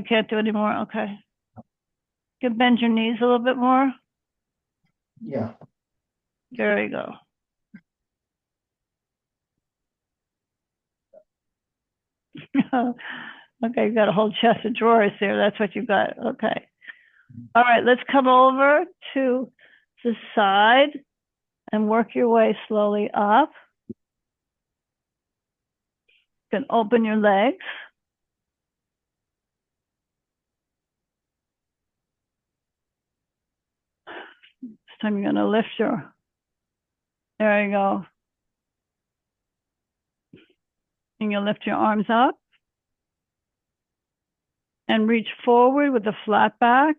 [SPEAKER 1] can't do anymore. Okay. You can bend your knees a little bit more.
[SPEAKER 2] Yeah.
[SPEAKER 1] There you go. Okay, you got a whole chest of drawers there. That's what you got. Okay. All right, let's come over to the side and work your way slowly up. You can open your legs. This time you're going to lift there you go. And you'll lift your arms up and reach forward with a flat back.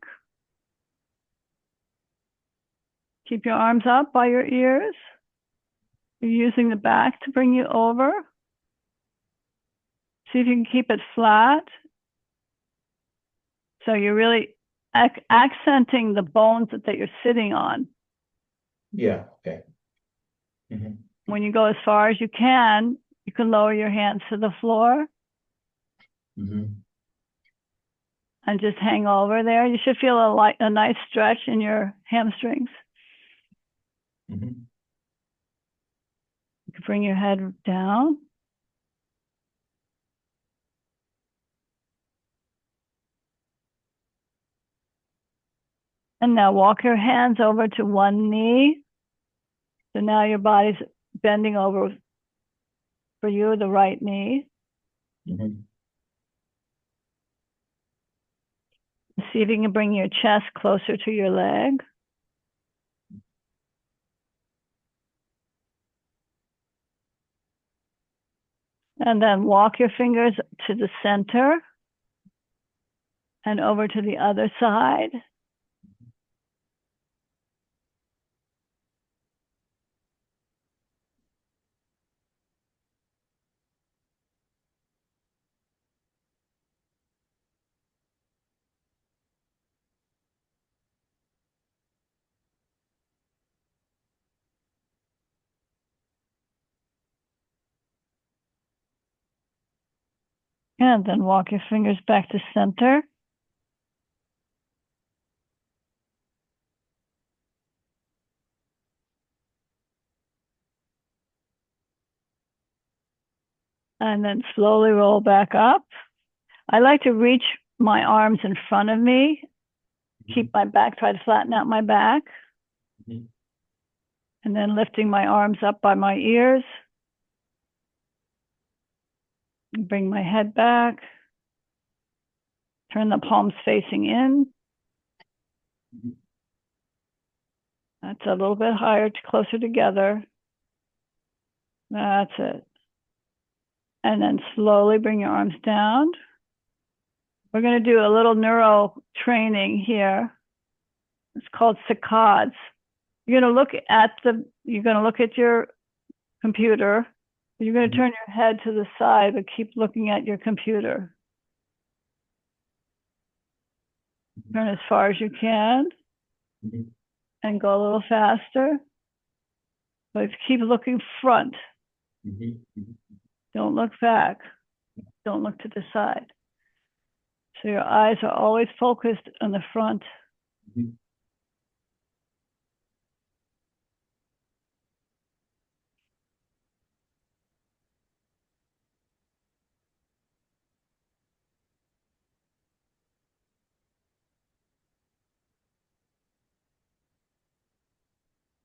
[SPEAKER 1] Keep your arms up by your ears. You're using the back to bring you over. See if you can keep it flat. So you're really accenting the bones that you're sitting on.
[SPEAKER 2] Yeah, okay.
[SPEAKER 1] When you go as far as you can lower your hands to the floor. And just hang over there. You should feel a nice stretch in your hamstrings. You can bring your head down. And now walk your hands over to one knee. So now your body's bending over for you, the right knee. See if you can bring your chest closer to your leg. And then walk your fingers to the center and over to the other side. And then walk your fingers back to center. And then slowly roll back up. I like to reach my arms in front of me, keep my back, try to flatten out my back.
[SPEAKER 2] Mhm.
[SPEAKER 1] And then lifting my arms up by my ears. Bring my head back. Turn the palms facing in.
[SPEAKER 2] Mhm.
[SPEAKER 1] That's a little bit higher, closer together. That's it. And then slowly bring your arms down. We're going to do a little neuro training here. It's called saccades. You're going to look at your computer. You're going to turn your head to the side, but keep looking at your computer. Turn as far as you can and go a little faster. But keep looking front. Don't look back. Don't look to the side. So your eyes are always focused on the front.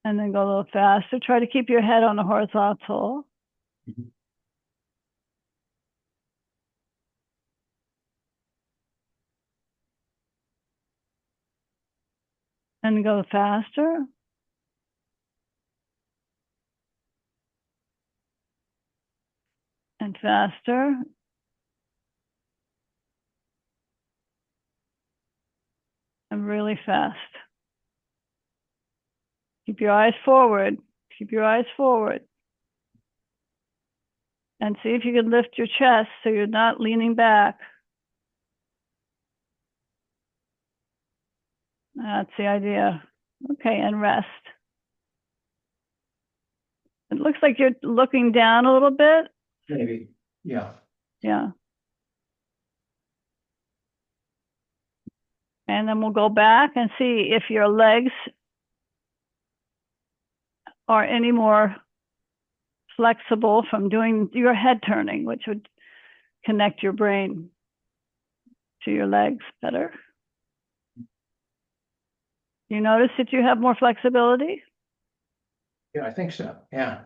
[SPEAKER 1] And then go a little faster. Try to keep your head on the horizontal. And go faster. And faster. And really fast. Keep your eyes forward. Keep your eyes forward. And see if you can lift your chest so you're not leaning back. That's the idea. Okay, and rest. It looks like you're looking down a little bit.
[SPEAKER 2] Maybe, yeah.
[SPEAKER 1] Yeah. And then we'll go back and see if your legs are any more flexible from doing your head turning, which would connect your brain to your legs better. You notice that you have more flexibility?
[SPEAKER 2] Yeah, I think so, yeah.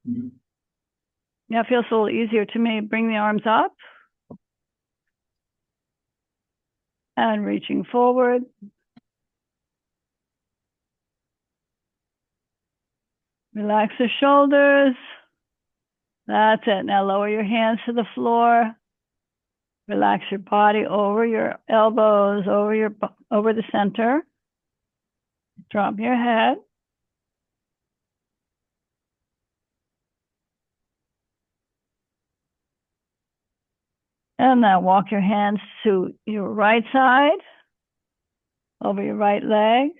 [SPEAKER 1] Yeah, it feels a little easier to me. Bring the arms up. And reaching forward. Relax the shoulders. That's it. Now lower your hands to the floor. Relax your body over your elbows, over the center. Drop your head. And now walk your hands to your right side, over your right leg.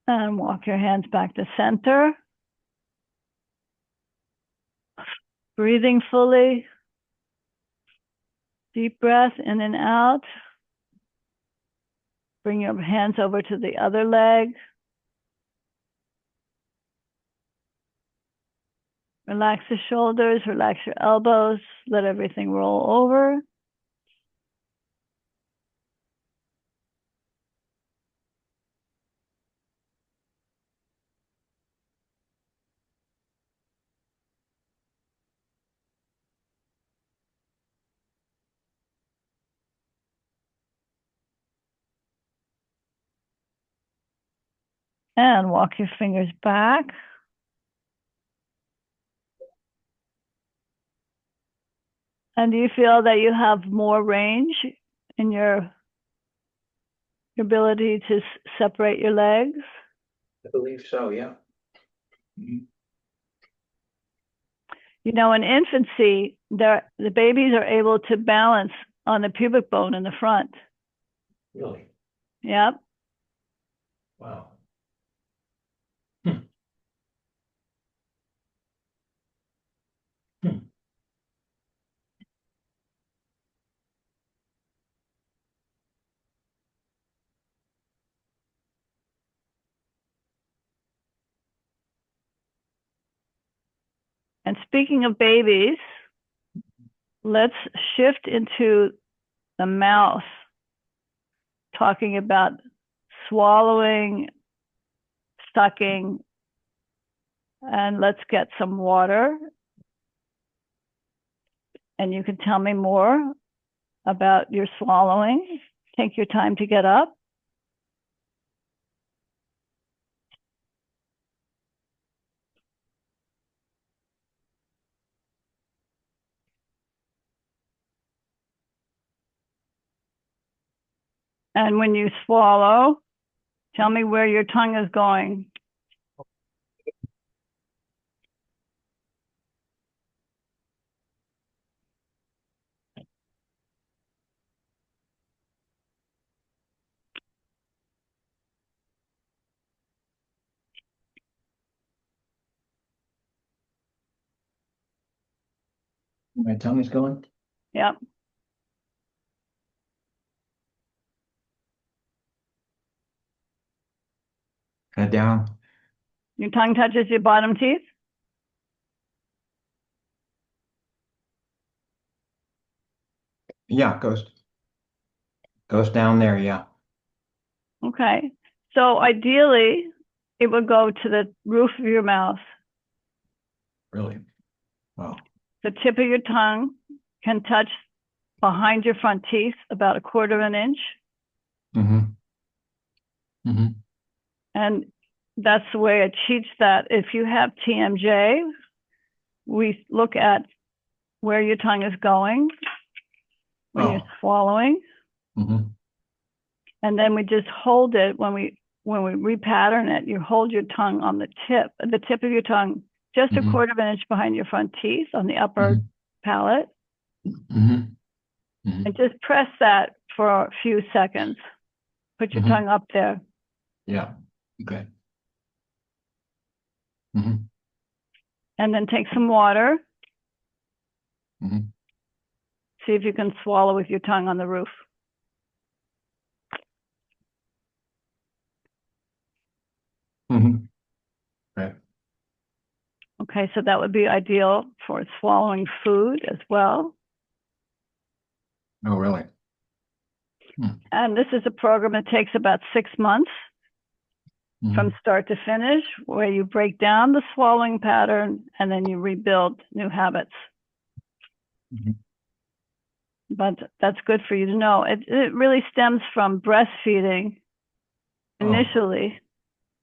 [SPEAKER 1] And walk your hands back to center. Breathing fully. Deep breath in and out. Bring your hands over to the other leg. Relax the shoulders, relax your elbows, let everything roll over. And walk your fingers back. And do you feel that you have more range in your ability to separate your legs?
[SPEAKER 2] I believe so, yeah.
[SPEAKER 1] You know, in infancy, the babies are able to balance on the pubic bone in the front.
[SPEAKER 2] Really?
[SPEAKER 1] Yep.
[SPEAKER 2] Wow.
[SPEAKER 1] And speaking of babies, let's shift into the mouth, talking about swallowing, sucking, and let's get some water. And you can tell me more about your swallowing. Take your time to get up. And when you swallow, tell me where your tongue is going.
[SPEAKER 2] My tongue is going?
[SPEAKER 1] Yep.
[SPEAKER 2] Kind of down.
[SPEAKER 1] Your tongue touches your bottom teeth.
[SPEAKER 2] Yeah, goes down there, yeah.
[SPEAKER 1] Okay. So ideally, it would go to the roof of your mouth.
[SPEAKER 2] Really? Wow.
[SPEAKER 1] The tip of your tongue can touch behind your front teeth about 1/4 of an inch. And that's the way I teach that. If you have TMJ, we look at where your tongue is going when you're swallowing. And then we just hold it when we repattern it. You hold your tongue on the tip of your tongue, just 1/4 of an inch behind your front teeth on the upper palate. And just press that for a few seconds. Put your tongue up there.
[SPEAKER 2] Yeah. Okay.
[SPEAKER 1] And then take some water. See if you can swallow with your tongue on the roof.
[SPEAKER 2] Right.
[SPEAKER 1] Okay, so that would be ideal for swallowing food as well.
[SPEAKER 2] Oh, really?
[SPEAKER 1] And this is a program that takes about 6 months from start to finish, where you break down the swallowing pattern and then you rebuild new habits. But that's good for you to know. It really stems from breastfeeding initially,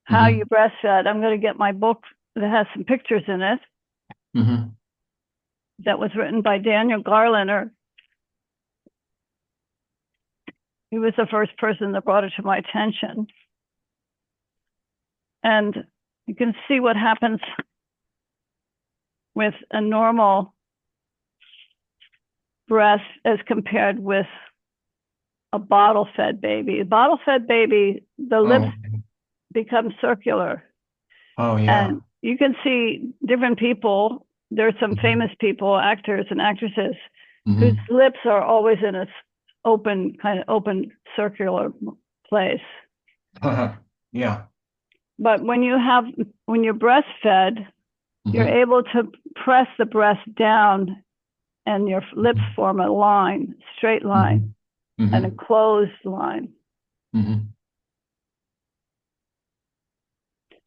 [SPEAKER 1] how you breastfed. I'm going to get my book that has some pictures in it that was written by Daniel Garliner. He was the first person that brought it to my attention. And you can see what happens with a normal breast as compared with a bottle-fed baby. A bottle-fed baby, the lips become circular.
[SPEAKER 2] Oh, yeah.
[SPEAKER 1] And you can see different people. There are some famous people, actors and actresses, whose lips are always in a open circular place.
[SPEAKER 2] Yeah.
[SPEAKER 1] But when you're breastfed, you're able to press the breast down and your lips form a line, straight line, and a closed line.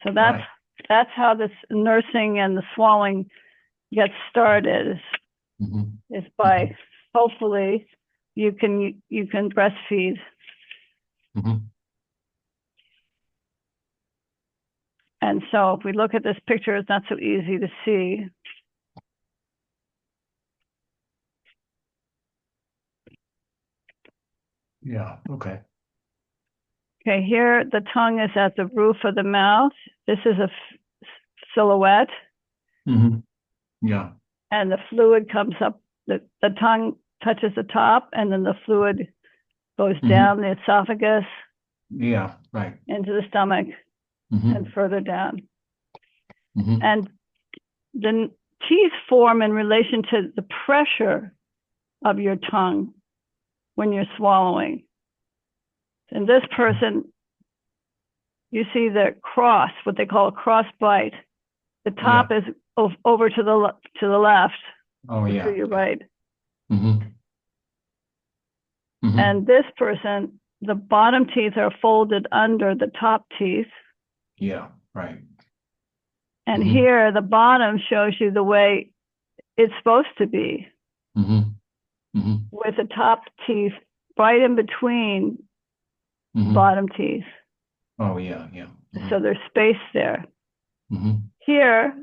[SPEAKER 1] So that's how this nursing and the swallowing gets started, is by hopefully you can breastfeed. And so if we look at this picture, it's not so easy to see.
[SPEAKER 2] Yeah. Okay.
[SPEAKER 1] Okay, here the tongue is at the roof of the mouth. This is a silhouette.
[SPEAKER 2] Yeah.
[SPEAKER 1] And the fluid comes up, the tongue touches the top, and then the fluid goes down the esophagus.
[SPEAKER 2] Yeah, right.
[SPEAKER 1] Into the stomach and further down. And the teeth form in relation to the pressure of your tongue when you're swallowing. In this person, you see the cross, what they call a cross bite. The top is over to the left,
[SPEAKER 2] Oh,
[SPEAKER 1] to
[SPEAKER 2] yeah.
[SPEAKER 1] your right.
[SPEAKER 2] Mm-hmm. Mm-hmm.
[SPEAKER 1] And this person, the bottom teeth are folded under the top teeth.
[SPEAKER 2] Yeah, right.
[SPEAKER 1] And
[SPEAKER 2] Mhm.
[SPEAKER 1] here, the bottom shows you the way it's supposed to be,
[SPEAKER 2] Mm-hmm. Mm-hmm.
[SPEAKER 1] with the top teeth right in between
[SPEAKER 2] Mm-hmm.
[SPEAKER 1] bottom teeth.
[SPEAKER 2] Oh, yeah, yeah. Mm-hmm.
[SPEAKER 1] So there's space there.
[SPEAKER 2] Mm-hmm.
[SPEAKER 1] Here,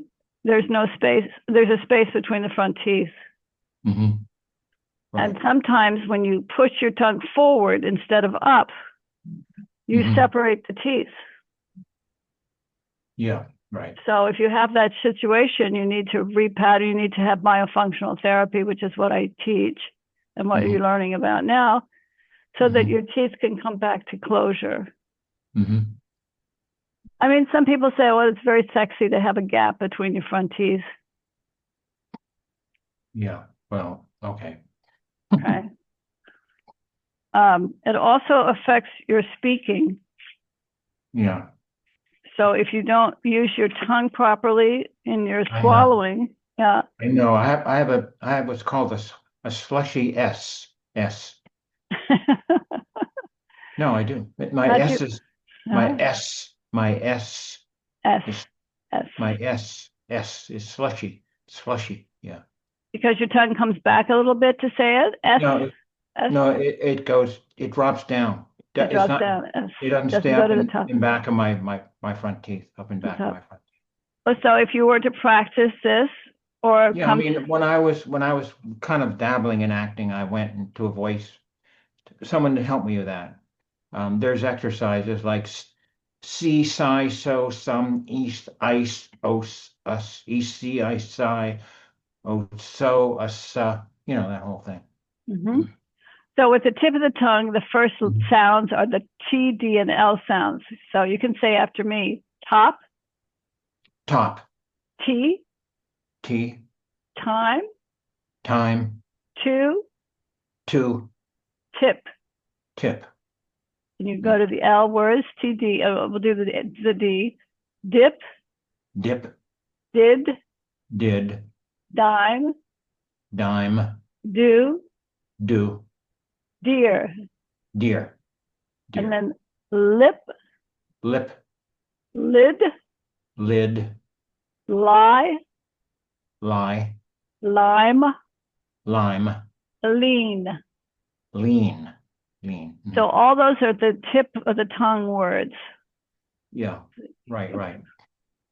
[SPEAKER 1] there's no space. There's a space between the front teeth.
[SPEAKER 2] Mm-hmm. Right.
[SPEAKER 1] And sometimes when you push your tongue forward instead of up, you
[SPEAKER 2] Mhm.
[SPEAKER 1] separate the teeth.
[SPEAKER 2] Yeah, right.
[SPEAKER 1] So if you have that situation, you need to repattern, you need to have myofunctional therapy, which is what I teach and what
[SPEAKER 2] Mhm.
[SPEAKER 1] you're learning about now, so that
[SPEAKER 2] Mhm.
[SPEAKER 1] your teeth can come back to closure.
[SPEAKER 2] Mm-hmm.
[SPEAKER 1] I mean, some people say, well, it's very sexy to have a gap between your front teeth.
[SPEAKER 2] Yeah, well, okay.
[SPEAKER 1] Okay. It also affects your speaking.
[SPEAKER 2] Yeah,
[SPEAKER 1] So if you don't use your tongue properly in your
[SPEAKER 2] I know.
[SPEAKER 1] swallowing, yeah,
[SPEAKER 2] I know. I have what's called a slushy S. No, I do. My
[SPEAKER 1] That's
[SPEAKER 2] S
[SPEAKER 1] your-
[SPEAKER 2] is
[SPEAKER 1] no?
[SPEAKER 2] S
[SPEAKER 1] S,
[SPEAKER 2] is
[SPEAKER 1] S.
[SPEAKER 2] my S is slushy. Slushy. Yeah.
[SPEAKER 1] Because your tongue comes back a little bit to say it. S,
[SPEAKER 2] No,
[SPEAKER 1] S,
[SPEAKER 2] no, it drops down.
[SPEAKER 1] it
[SPEAKER 2] It's
[SPEAKER 1] drops
[SPEAKER 2] not,
[SPEAKER 1] down. S
[SPEAKER 2] it doesn't stay
[SPEAKER 1] doesn't go
[SPEAKER 2] up
[SPEAKER 1] to the top.
[SPEAKER 2] in back of my front teeth, up in back of my front.
[SPEAKER 1] So if you were to practice this, or
[SPEAKER 2] Yeah, I mean, when I was kind of dabbling in acting, I went into a voice, someone to help me with that. There's exercises like see, sigh, so, some, east, ice, os, us, east, see, I, sigh, oh, so, us, that whole thing.
[SPEAKER 1] Mhm. So with the tip of the tongue, the first sounds are the T, D, and L sounds. So you can say after me, top, T,
[SPEAKER 2] T,
[SPEAKER 1] time,
[SPEAKER 2] time,
[SPEAKER 1] two,
[SPEAKER 2] two,
[SPEAKER 1] tip.
[SPEAKER 2] tip,
[SPEAKER 1] And you go to the L words, T, D. We'll do the D. Dip,
[SPEAKER 2] dip,
[SPEAKER 1] did,
[SPEAKER 2] did,
[SPEAKER 1] dime,
[SPEAKER 2] dime,
[SPEAKER 1] do,
[SPEAKER 2] do,
[SPEAKER 1] dear.
[SPEAKER 2] dear,
[SPEAKER 1] And then lip,
[SPEAKER 2] lip,
[SPEAKER 1] lid,
[SPEAKER 2] lid,
[SPEAKER 1] lie,
[SPEAKER 2] lie,
[SPEAKER 1] lime,
[SPEAKER 2] lime,
[SPEAKER 1] lean.
[SPEAKER 2] lean, lean. Mhm.
[SPEAKER 1] So all those are the tip of the tongue words.
[SPEAKER 2] Yeah, right.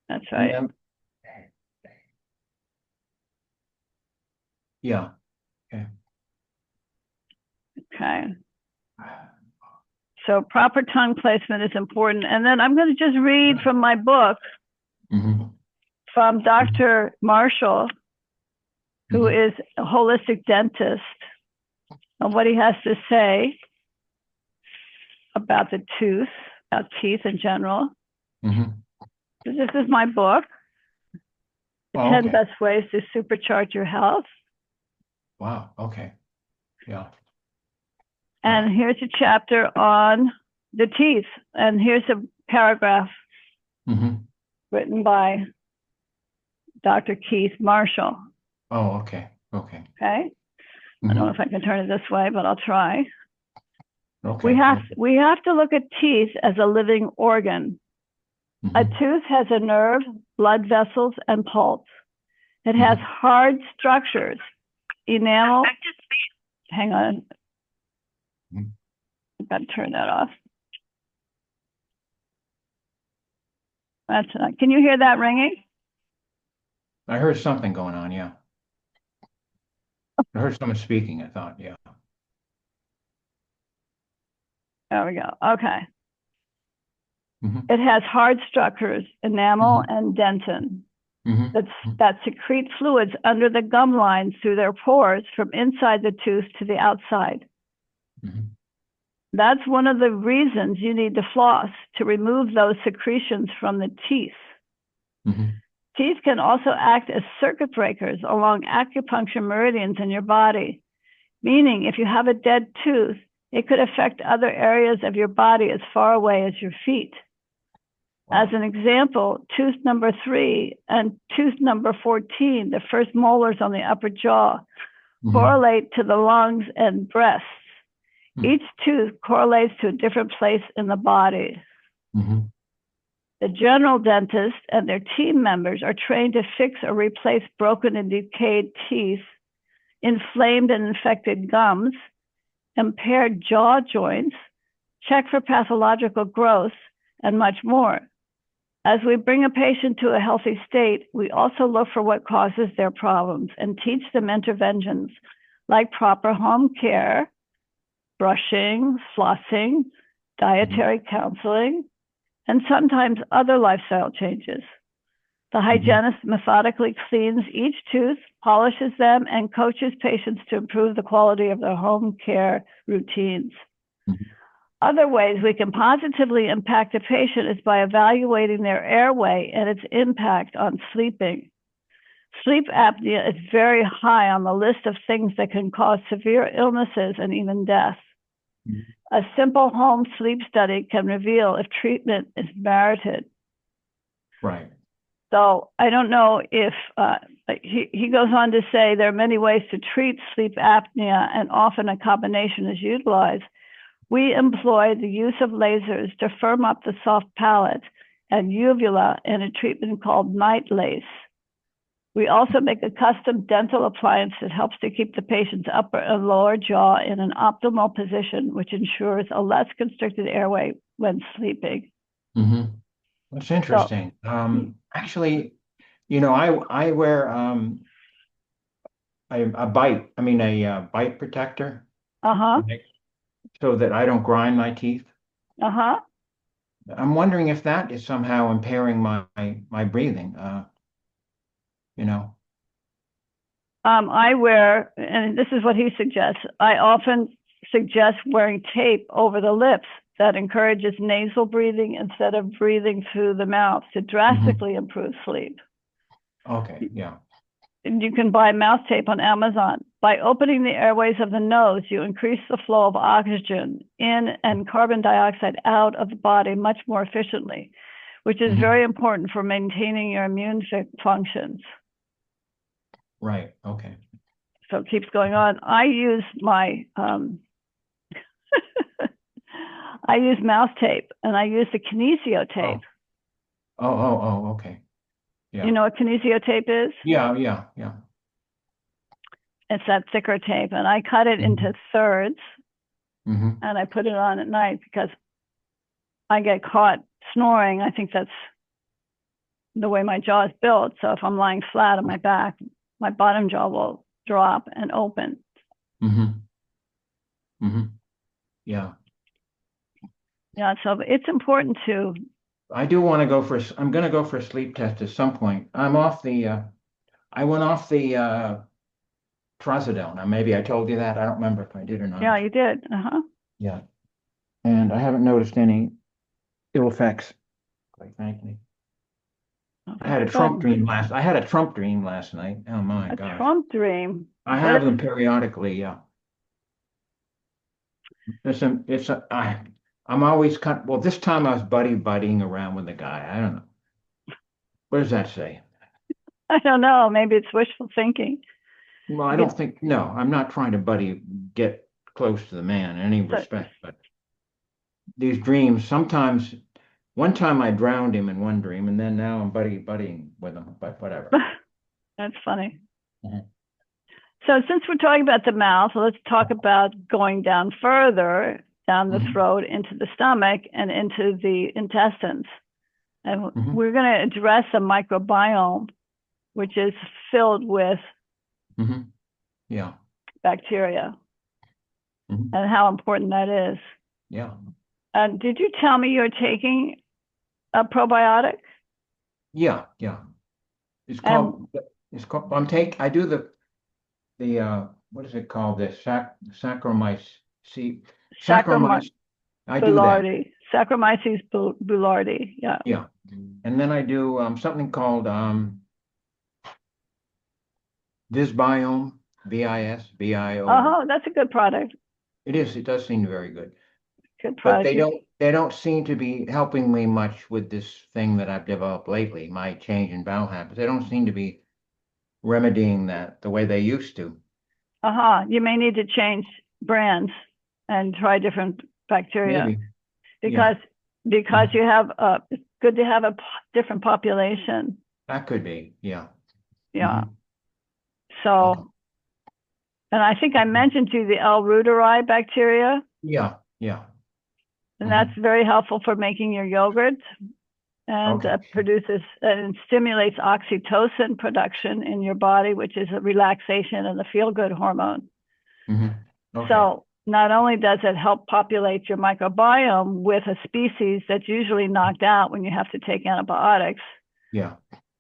[SPEAKER 1] That's right.
[SPEAKER 2] And yeah.
[SPEAKER 1] Okay. So proper tongue placement is important. And then I'm going to just read from my book
[SPEAKER 2] Mhm.
[SPEAKER 1] from Dr. Marshall, who is a holistic dentist, and what he has to say about the tooth, about teeth in general.
[SPEAKER 2] Mhm.
[SPEAKER 1] So this is my book, The 10
[SPEAKER 2] okay.
[SPEAKER 1] Best Ways to Supercharge Your Health.
[SPEAKER 2] Wow. Okay. Yeah.
[SPEAKER 1] And here's a chapter on the teeth. And here's a paragraph
[SPEAKER 2] Mhm.
[SPEAKER 1] written by Dr. Keith Marshall.
[SPEAKER 2] Oh, okay. Okay.
[SPEAKER 1] Okay. I
[SPEAKER 2] Mhm.
[SPEAKER 1] don't know if I can turn it this way, but I'll try.
[SPEAKER 2] Okay.
[SPEAKER 1] We have to look at teeth as a living organ. A
[SPEAKER 2] Mhm.
[SPEAKER 1] tooth has a nerve, blood vessels, and pulse. It has hard structures, enamel. Hang on.
[SPEAKER 2] Mhm.
[SPEAKER 1] I've got to turn that off. That's not. Can you hear that ringing?
[SPEAKER 2] I heard something going on. Yeah. I heard someone speaking. I thought. Yeah.
[SPEAKER 1] There we go. Okay.
[SPEAKER 2] Mhm.
[SPEAKER 1] It has hard structures, enamel and dentin,
[SPEAKER 2] Mhm.
[SPEAKER 1] that secrete fluids under the gum lines through their pores from inside the tooth to the outside.
[SPEAKER 2] Mhm.
[SPEAKER 1] That's one of the reasons you need to floss, to remove those secretions from the teeth.
[SPEAKER 2] Mhm.
[SPEAKER 1] Teeth can also act as circuit breakers along acupuncture meridians in your body, meaning if you have a dead tooth, it could affect other areas of your body as far away as your feet. As an example, tooth number 3 and tooth number 14, the first molars on the upper jaw, correlate to the lungs and breasts. Each tooth correlates to a different place in the body. The general dentist and their team members are trained to fix or replace broken and decayed teeth, inflamed and infected gums, impaired jaw joints, check for pathological growth, and much more. As we bring a patient to a healthy state, we also look for what causes their problems and teach them interventions like proper home care, brushing, flossing, dietary counseling, and sometimes other lifestyle changes. The hygienist methodically cleans each tooth, polishes them, and coaches patients to improve the quality of their home care routines. Other ways we can positively impact a patient is by evaluating their airway and its impact on sleeping. Sleep apnea is very high on the list of things that can cause severe illnesses and even death. A simple home sleep study can reveal if treatment is merited.
[SPEAKER 2] Right.
[SPEAKER 1] So I don't know if he goes on to say there are many ways to treat sleep apnea, and often a combination is utilized. We employ the use of lasers to firm up the soft palate and uvula in a treatment called night lace. We also make a custom dental appliance that helps to keep the patient's upper and lower jaw in an optimal position, which ensures a less constricted airway when sleeping.
[SPEAKER 2] That's interesting. Actually, I wear a bite protector. So that I don't grind my teeth. I'm wondering if that is somehow impairing my breathing.
[SPEAKER 1] I wear, and this is what he suggests, I often suggest wearing tape over the lips that encourages nasal breathing instead of breathing through the mouth to drastically improve sleep.
[SPEAKER 2] Okay, yeah.
[SPEAKER 1] And you can buy mouth tape on Amazon. By opening the airways of the nose, you increase the flow of oxygen in and carbon dioxide out of the body much more efficiently, which is very important for maintaining your immune functions.
[SPEAKER 2] Right, okay.
[SPEAKER 1] So it keeps going on. I use my, I use mouth tape, and I use the kinesio tape.
[SPEAKER 2] Okay. Yeah.
[SPEAKER 1] You know what kinesio tape is?
[SPEAKER 2] Yeah.
[SPEAKER 1] It's that thicker tape, and I cut it into thirds, and I put it on at night because I get caught snoring. I think that's the way my jaw is built. So if I'm lying flat on my back, my bottom jaw will drop and open.
[SPEAKER 2] Yeah.
[SPEAKER 1] Yeah, so it's important to.
[SPEAKER 2] I do want to go for. I'm going to go for a sleep test at some point. I went off the Trazodone. Now, maybe I told you that. I don't remember if I did or not.
[SPEAKER 1] Yeah, you did.
[SPEAKER 2] Yeah. And I haven't noticed any ill effects, quite frankly. I had a Trump dream last night. Oh my gosh.
[SPEAKER 1] A Trump dream.
[SPEAKER 2] I have them periodically, yeah. I'm always well, this time I was buddying around with a guy. I don't know. What does that say?
[SPEAKER 1] I don't know. Maybe it's wishful thinking.
[SPEAKER 2] Well, I don't think, no, I'm not trying to get close to the man in any respect, but these dreams, sometimes, one time I drowned him in one dream, and then now I'm buddying with him, but whatever.
[SPEAKER 1] That's funny. So since we're talking about the mouth, let's talk about going down further, down the throat, into the stomach, and into the intestines. And we're going to address the microbiome, which is filled with bacteria, and how important that is.
[SPEAKER 2] Yeah.
[SPEAKER 1] And did you tell me you're taking a probiotic?
[SPEAKER 2] Yeah. It's called. I do the what is it called? The Saccharomyces. Saccharomyces. I do that.
[SPEAKER 1] Saccharomyces boulardii. Yeah.
[SPEAKER 2] Yeah. And then I do something called Visbiome. VISBIO.
[SPEAKER 1] Oh, that's a good product.
[SPEAKER 2] It is. It does seem very good.
[SPEAKER 1] Good
[SPEAKER 2] But they
[SPEAKER 1] product.
[SPEAKER 2] don't seem to be helping me much with this thing that I've developed lately, my change in bowel habits. They don't seem to be remedying that the way they used to.
[SPEAKER 1] You may need to change brands and try different bacteria
[SPEAKER 2] Maybe.
[SPEAKER 1] because you have it's good to have a different population.
[SPEAKER 2] That could be. Yeah.
[SPEAKER 1] Yeah.
[SPEAKER 2] Mhm.
[SPEAKER 1] So,
[SPEAKER 2] Okay.
[SPEAKER 1] and I think I mentioned to you the L. reuteri bacteria,
[SPEAKER 2] Yeah. Yeah.
[SPEAKER 1] and
[SPEAKER 2] Mhm.
[SPEAKER 1] that's very helpful for making your yogurt and
[SPEAKER 2] Okay.
[SPEAKER 1] produces and stimulates oxytocin production in your body, which is a relaxation and the feel good hormone.
[SPEAKER 2] Mhm. Okay.
[SPEAKER 1] So not only does it help populate your microbiome with a species that's usually knocked out when you have to take antibiotics,
[SPEAKER 2] Yeah.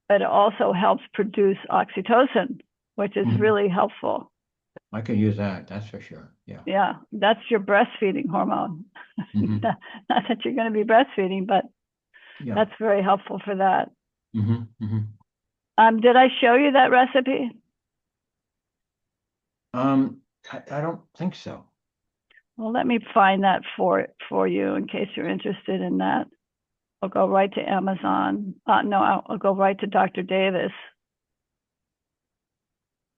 [SPEAKER 1] but it also helps produce oxytocin, which is
[SPEAKER 2] Mhm.
[SPEAKER 1] really helpful.
[SPEAKER 2] I could use that. That's for sure. Yeah.
[SPEAKER 1] Yeah, that's your breastfeeding hormone.
[SPEAKER 2] Mhm.
[SPEAKER 1] Not that you're going to be breastfeeding, but
[SPEAKER 2] Yeah.
[SPEAKER 1] that's very helpful for that.
[SPEAKER 2] Mhm. Mhm.
[SPEAKER 1] Did I show you that recipe?
[SPEAKER 2] I don't think so.
[SPEAKER 1] Well, let me find that for you in case you're interested in that. I'll go right to Amazon. No, I'll go right to Dr. Davis.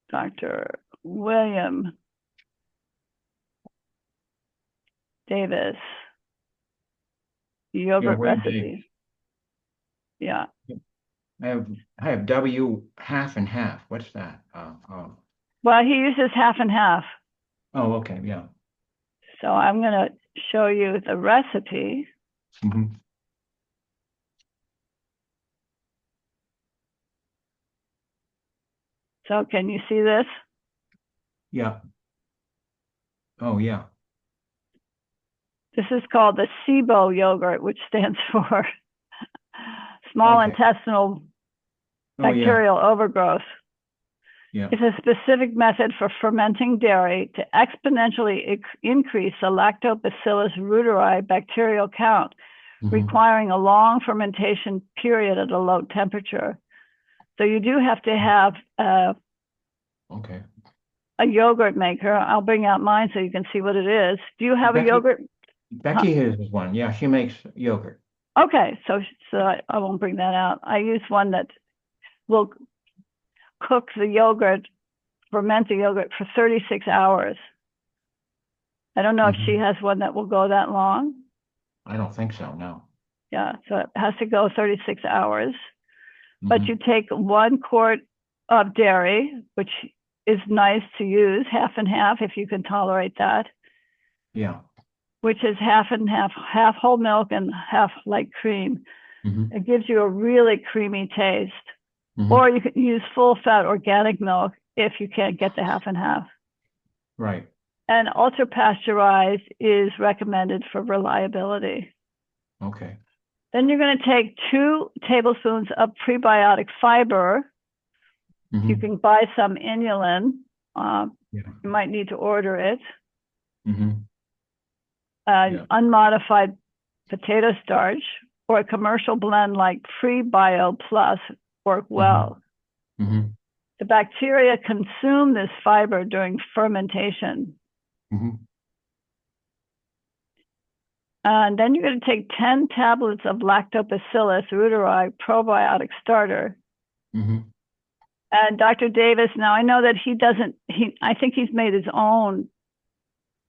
[SPEAKER 1] Dr. William Davis.
[SPEAKER 2] Yeah,
[SPEAKER 1] Yogurt
[SPEAKER 2] William Davis.
[SPEAKER 1] recipe. Yeah.
[SPEAKER 2] I have W half and half. What's that?
[SPEAKER 1] Well, he uses half and half.
[SPEAKER 2] Oh, okay. Yeah.
[SPEAKER 1] So I'm going to show you the recipe.
[SPEAKER 2] Mhm.
[SPEAKER 1] So can you see this?
[SPEAKER 2] Yeah. Oh, yeah.
[SPEAKER 1] This is called the SIBO yogurt, which stands for small
[SPEAKER 2] Okay.
[SPEAKER 1] intestinal
[SPEAKER 2] Oh, yeah.
[SPEAKER 1] bacterial overgrowth.
[SPEAKER 2] Yeah.
[SPEAKER 1] It's a specific method for fermenting dairy to exponentially increase the Lactobacillus reuteri bacterial count,
[SPEAKER 2] Mhm.
[SPEAKER 1] requiring a long fermentation period at a low temperature. So you do have to have
[SPEAKER 2] Okay.
[SPEAKER 1] a yogurt maker. I'll bring out mine so you can see what it is. Do you have a yogurt?
[SPEAKER 2] Becky has one. Yeah, she makes yogurt.
[SPEAKER 1] Okay, so I won't bring that out. I use one that will cook the yogurt, ferment the yogurt for 36 hours. I don't know if she
[SPEAKER 2] Mhm.
[SPEAKER 1] has one that will go that long.
[SPEAKER 2] I don't think so. No.
[SPEAKER 1] Yeah, so it has to go 36 hours. But
[SPEAKER 2] Mhm.
[SPEAKER 1] you take 1 quart of dairy, which is nice to use, half and half if you can tolerate that,
[SPEAKER 2] Yeah.
[SPEAKER 1] which is half and half, half whole milk and half light cream.
[SPEAKER 2] Mhm.
[SPEAKER 1] It gives you a really creamy taste.
[SPEAKER 2] Mhm.
[SPEAKER 1] Or you can use full fat organic milk if you can't get the half and half.
[SPEAKER 2] Right.
[SPEAKER 1] And ultra pasteurized is recommended for reliability.
[SPEAKER 2] Okay.
[SPEAKER 1] Then you're going to take 2 tablespoons of prebiotic fiber. You
[SPEAKER 2] Mhm.
[SPEAKER 1] can buy some inulin.
[SPEAKER 2] Yeah.
[SPEAKER 1] You might need to order it.
[SPEAKER 2] Mhm. Yeah.
[SPEAKER 1] Unmodified potato starch or a commercial blend like Prebio Plus work well.
[SPEAKER 2] Mhm.
[SPEAKER 1] The bacteria consume this fiber during fermentation.
[SPEAKER 2] Mhm.
[SPEAKER 1] And then you're going to take 10 tablets of Lactobacillus reuteri probiotic starter.
[SPEAKER 2] Mhm.
[SPEAKER 1] And Dr. Davis, now I know that I think he's made his own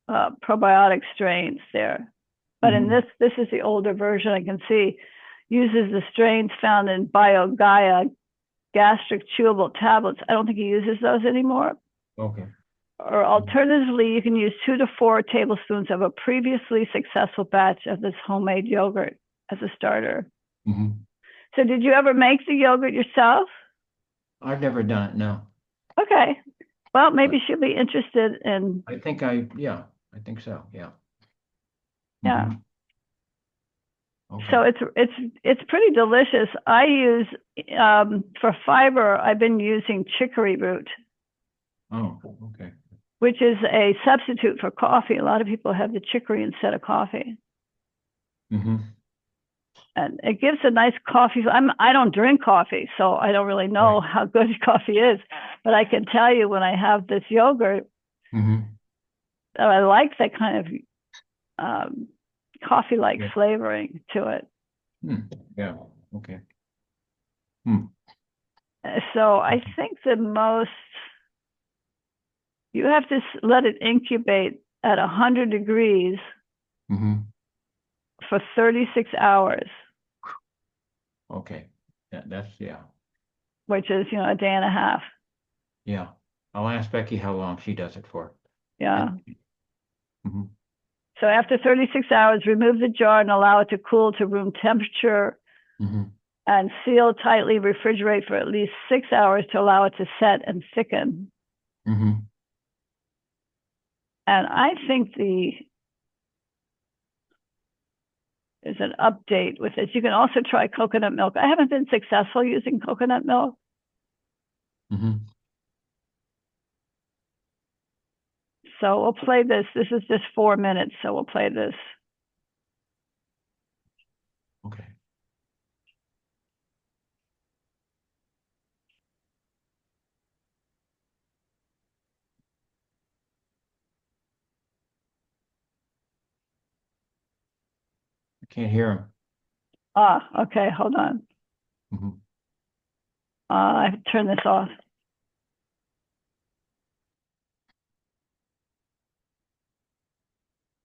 [SPEAKER 1] probiotic strains there. But in
[SPEAKER 2] Mhm.
[SPEAKER 1] this is the older version I can see, uses the strains found in BioGaia gastric chewable tablets. I don't think he uses those anymore.
[SPEAKER 2] Okay.
[SPEAKER 1] Or alternatively, you can use 2 to 4 tablespoons of a previously successful batch of this homemade yogurt as a starter.
[SPEAKER 2] Mhm.
[SPEAKER 1] So did you ever make the yogurt yourself?
[SPEAKER 2] I've never done it. No.
[SPEAKER 1] Okay. Well, maybe she'll be interested in,
[SPEAKER 2] Yeah, I think so. Yeah.
[SPEAKER 1] yeah.
[SPEAKER 2] Mhm. Okay.
[SPEAKER 1] So it's pretty delicious. I use for fiber, I've been using chicory root,
[SPEAKER 2] Oh, okay.
[SPEAKER 1] which is a substitute for coffee. A lot of people have the chicory instead of coffee.
[SPEAKER 2] Mhm.
[SPEAKER 1] And it gives a nice coffee. I don't drink coffee, so I don't really know
[SPEAKER 2] Right.
[SPEAKER 1] how good coffee is. But I can tell you when I have this yogurt,
[SPEAKER 2] Mhm.
[SPEAKER 1] I like that kind of coffee-like
[SPEAKER 2] Yeah.
[SPEAKER 1] flavoring to it.
[SPEAKER 2] Yeah, okay.
[SPEAKER 1] So I think the most, you have to let it incubate at 100 degrees
[SPEAKER 2] Mm-hmm.
[SPEAKER 1] for 36 hours,
[SPEAKER 2] Okay. That's, yeah.
[SPEAKER 1] which is, a day and a half.
[SPEAKER 2] Yeah. I'll ask Becky how long she does it for.
[SPEAKER 1] Yeah.
[SPEAKER 2] Mm-hmm.
[SPEAKER 1] So after 36 hours, remove the jar and allow it to cool to room temperature
[SPEAKER 2] Mm-hmm.
[SPEAKER 1] and seal tightly, refrigerate for at least 6 hours to allow it to set and thicken.
[SPEAKER 2] Mm-hmm.
[SPEAKER 1] And I think there's an update with this. You can also try coconut milk. I haven't been successful using coconut milk.
[SPEAKER 2] Mm-hmm.
[SPEAKER 1] So we'll play this. This is just 4 minutes, so we'll play this.
[SPEAKER 2] Okay. I can't hear him.
[SPEAKER 1] Okay, hold on.
[SPEAKER 2] Mm-hmm.
[SPEAKER 1] I turn this off.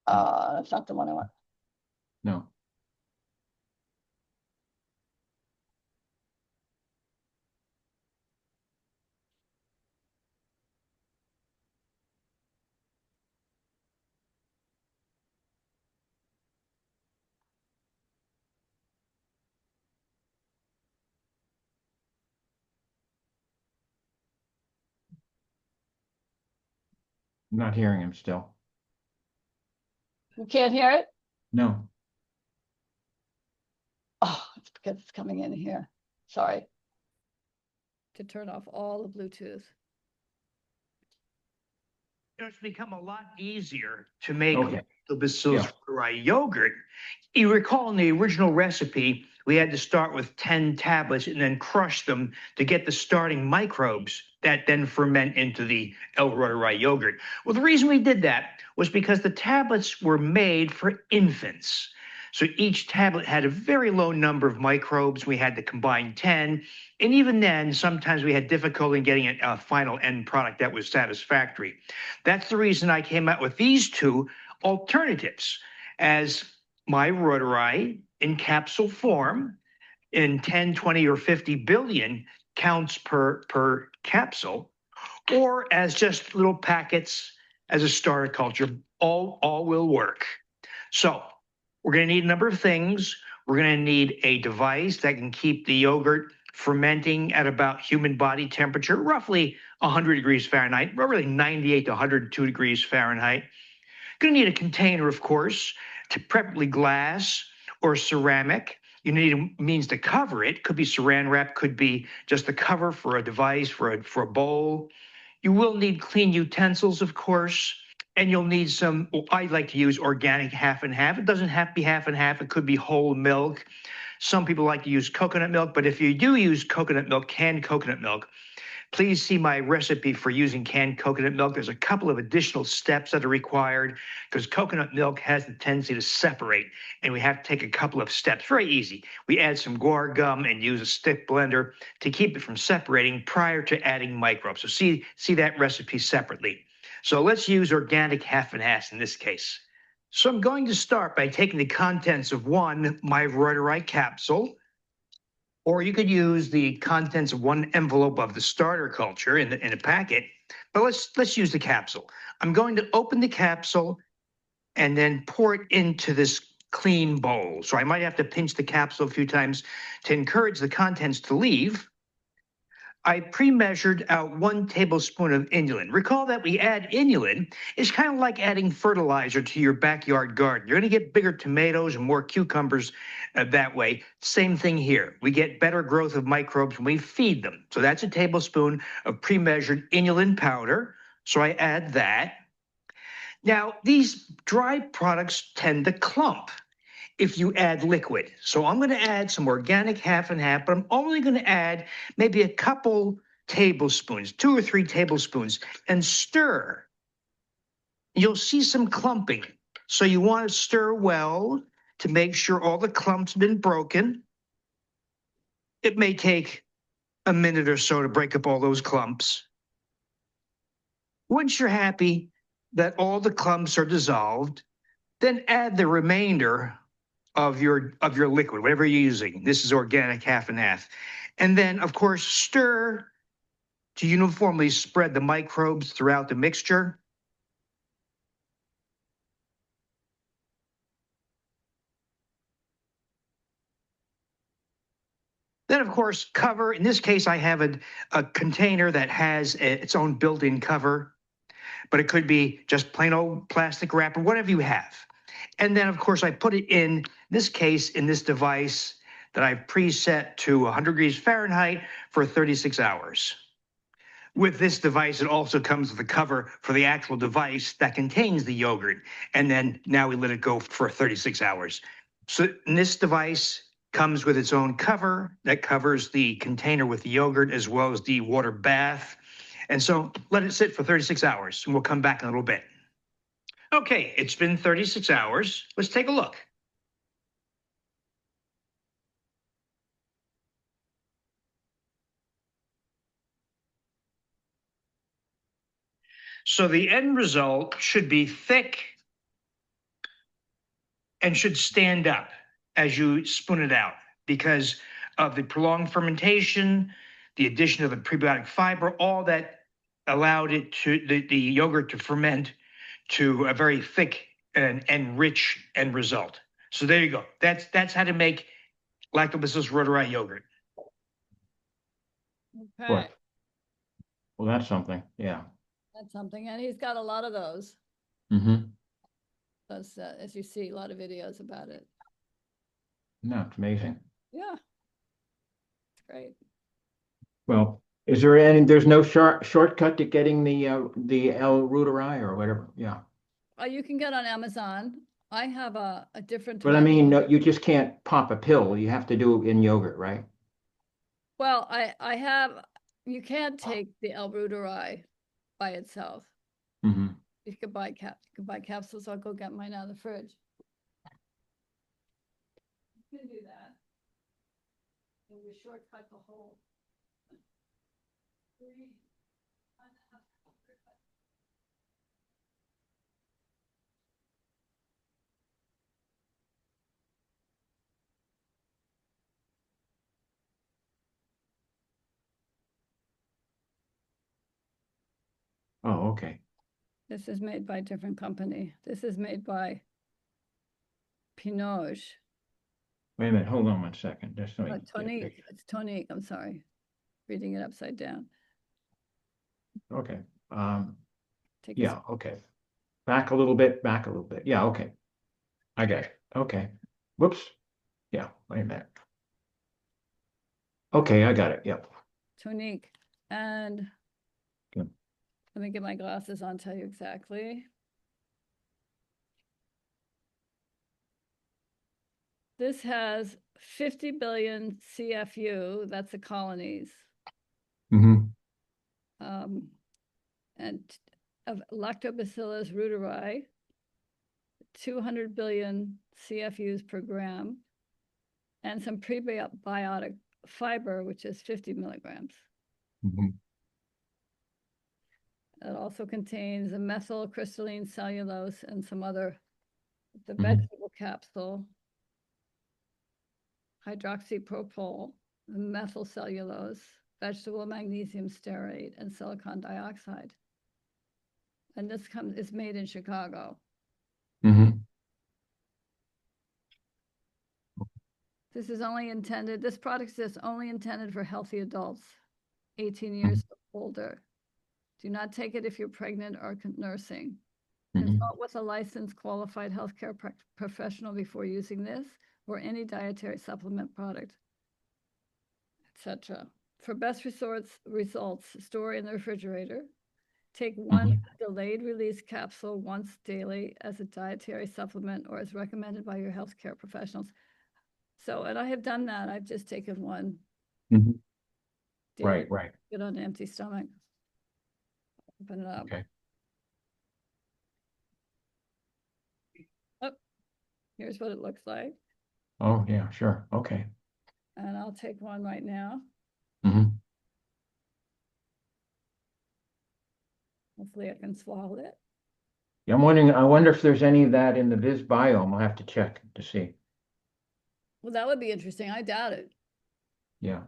[SPEAKER 1] That's not the one I want.
[SPEAKER 2] No. I'm not hearing him still.
[SPEAKER 1] You can't hear it?
[SPEAKER 2] No.
[SPEAKER 1] Oh, it's because it's coming in here. Sorry. To turn off all the Bluetooth.
[SPEAKER 4] It's become a lot easier to make
[SPEAKER 2] Okay.
[SPEAKER 4] the Bacillus
[SPEAKER 2] Yeah.
[SPEAKER 4] rye yogurt. You recall in the original recipe, we had to start with 10 tablets and then crush them to get the starting microbes that then ferment into the El Roda rye yogurt. Well, the reason we did that was because the tablets were made for infants. So each tablet had a very low number of microbes. We had to combine 10. And even then, sometimes we had difficulty in getting a final end product that was satisfactory. That's the reason I came out with these two alternatives as my Rotary in capsule form in 10, 20, or 50 billion counts per capsule, or as just little packets as a starter culture. All will work. So we're going to need a number of things. We're going to need a device that can keep the yogurt fermenting at about human body temperature, roughly 100 degrees Fahrenheit, really 98 to 102 degrees Fahrenheit. Going to need a container, of course, preferably glass or ceramic. You need a means to cover it. Could be saran wrap, could be just the cover for a device, for a bowl. You will need clean utensils, of course, and you'll need some, I like to use organic half and half. It doesn't have to be half and half. It could be whole milk. Some people like to use coconut milk, but if you do use coconut milk, canned coconut milk, please see my recipe for using canned coconut milk. There's a couple of additional steps that are required because coconut milk has the tendency to separate, and we have to take a couple of steps. Very easy. We add some guar gum and use a stick blender to keep it from separating prior to adding microbes. So see that recipe separately. So let's use organic half and half in this case. So I'm going to start by taking the contents of one My Rotary capsule, or you could use the contents of one envelope of the starter culture in a packet. But let's use the capsule. I'm going to open the capsule and then pour it into this clean bowl. So I might have to pinch the capsule a few times to encourage the contents to leave. I pre-measured out 1 tablespoon of inulin. Recall that we add inulin. It's kind of like adding fertilizer to your backyard garden. You're going to get bigger tomatoes and more cucumbers that way. Same thing here. We get better growth of microbes when we feed them. So that's a tablespoon of pre-measured inulin powder. So I add that. Now, these dry products tend to clump if you add liquid. So I'm going to add some organic half and half, but I'm only going to add maybe a couple tablespoons, 2 or 3 tablespoons, and stir. You'll see some clumping. So you want to stir well to make sure all the clumps have been broken. It may take a minute or so to break up all those clumps. Once you're happy that all the clumps are dissolved, then add the remainder of your liquid, whatever you're using. This is organic half and half. And then, of course, stir to uniformly spread the microbes throughout the mixture. Then, of course, cover. In this case, I have a container that has its own built-in cover, but it could be just plain old plastic wrapper, whatever you have. And then, of course, I put it in this case, in this device that I've preset to 100 degrees Fahrenheit for 36 hours. With this device, it also comes with a cover for the actual device that contains the yogurt. And then now we let it go for 36 hours. So this device comes with its own cover that covers the container with the yogurt as well as the water bath. And so let it sit for 36 hours and we'll come back in a little bit. Okay, it's been 36 hours. Let's take a look. So the end result should be thick and should stand up as you spoon it out because of the prolonged fermentation, the addition of the prebiotic fiber, all that allowed it to the yogurt to ferment to a very thick and rich end result. So there you go. That's how to make Lactobacillus rhodori yogurt.
[SPEAKER 1] Okay,
[SPEAKER 2] What? Well, that's something. Yeah.
[SPEAKER 1] that's something. And he's got a lot of those.
[SPEAKER 2] Mm-hmm.
[SPEAKER 1] Does, as you see, a lot of videos about it.
[SPEAKER 2] No, it's amazing.
[SPEAKER 1] Yeah. It's great.
[SPEAKER 2] Well, is there any, there's no shortcut to getting the L. reuteri or whatever? Yeah.
[SPEAKER 1] You can get on Amazon. I have a different.
[SPEAKER 2] But I
[SPEAKER 1] type
[SPEAKER 2] mean,
[SPEAKER 1] of-
[SPEAKER 2] no, you just can't pop a pill. You have to do it in yogurt, right?
[SPEAKER 1] Well, I have, you can't take the L-reuteri by itself.
[SPEAKER 2] Mm-hmm.
[SPEAKER 1] You could buy capsules. I'll go get mine out of the fridge. You can do that. And we shortcut the whole.
[SPEAKER 2] Oh, okay.
[SPEAKER 1] This is made by a different company. This is made by Pinot.
[SPEAKER 2] Wait a minute. Hold on one second. Just let me get a
[SPEAKER 1] Tonique.
[SPEAKER 2] picture.
[SPEAKER 1] It's Tonique. I'm sorry. Reading it upside down.
[SPEAKER 2] Okay.
[SPEAKER 1] Take a
[SPEAKER 2] Yeah. Okay. Back a little bit. Back a little bit. Yeah. Okay. I got it. Okay. Whoops. Yeah. Wait a minute. Okay. I got it. Yep.
[SPEAKER 1] Tonique. And
[SPEAKER 2] Good.
[SPEAKER 1] let me get my glasses on, tell you exactly. This has 50 billion CFU, that's the colonies,
[SPEAKER 2] Mm-hmm.
[SPEAKER 1] and of Lactobacillus reuteri, 200 billion CFUs per gram, and some prebiotic fiber, which is 50 milligrams.
[SPEAKER 2] Mm-hmm.
[SPEAKER 1] It also contains a methylcrystalline cellulose and some other, the
[SPEAKER 2] Mhm.
[SPEAKER 1] vegetable capsule, hydroxypropyl, methyl cellulose, vegetable magnesium stearate, and silicon dioxide. And this is made in Chicago.
[SPEAKER 2] Mm-hmm.
[SPEAKER 1] This is only intended, this product is only intended for healthy adults, 18 years or older. Do not take it if you're pregnant or nursing.
[SPEAKER 2] Mm-hmm.
[SPEAKER 1] Consult with a licensed qualified healthcare professional before using this or any dietary supplement product, etc. For best results, store in the refrigerator. Take one delayed release capsule once daily as a dietary supplement or as recommended by your healthcare professionals. So, and I have done that. I've just taken one.
[SPEAKER 2] Mm-hmm.
[SPEAKER 1] daily,
[SPEAKER 2] Right. Right.
[SPEAKER 1] Get on an empty stomach. Open it up.
[SPEAKER 2] Okay.
[SPEAKER 1] Here's what it looks like.
[SPEAKER 2] Oh, yeah, sure. Okay.
[SPEAKER 1] And I'll take one right now.
[SPEAKER 2] Hmm.
[SPEAKER 1] Hopefully I can swallow it.
[SPEAKER 2] Yeah, I'm wondering, I wonder if there's any of that in the Viz biome. I'll have to check to see.
[SPEAKER 1] Well, that would be interesting. I doubt it.
[SPEAKER 2] Yeah,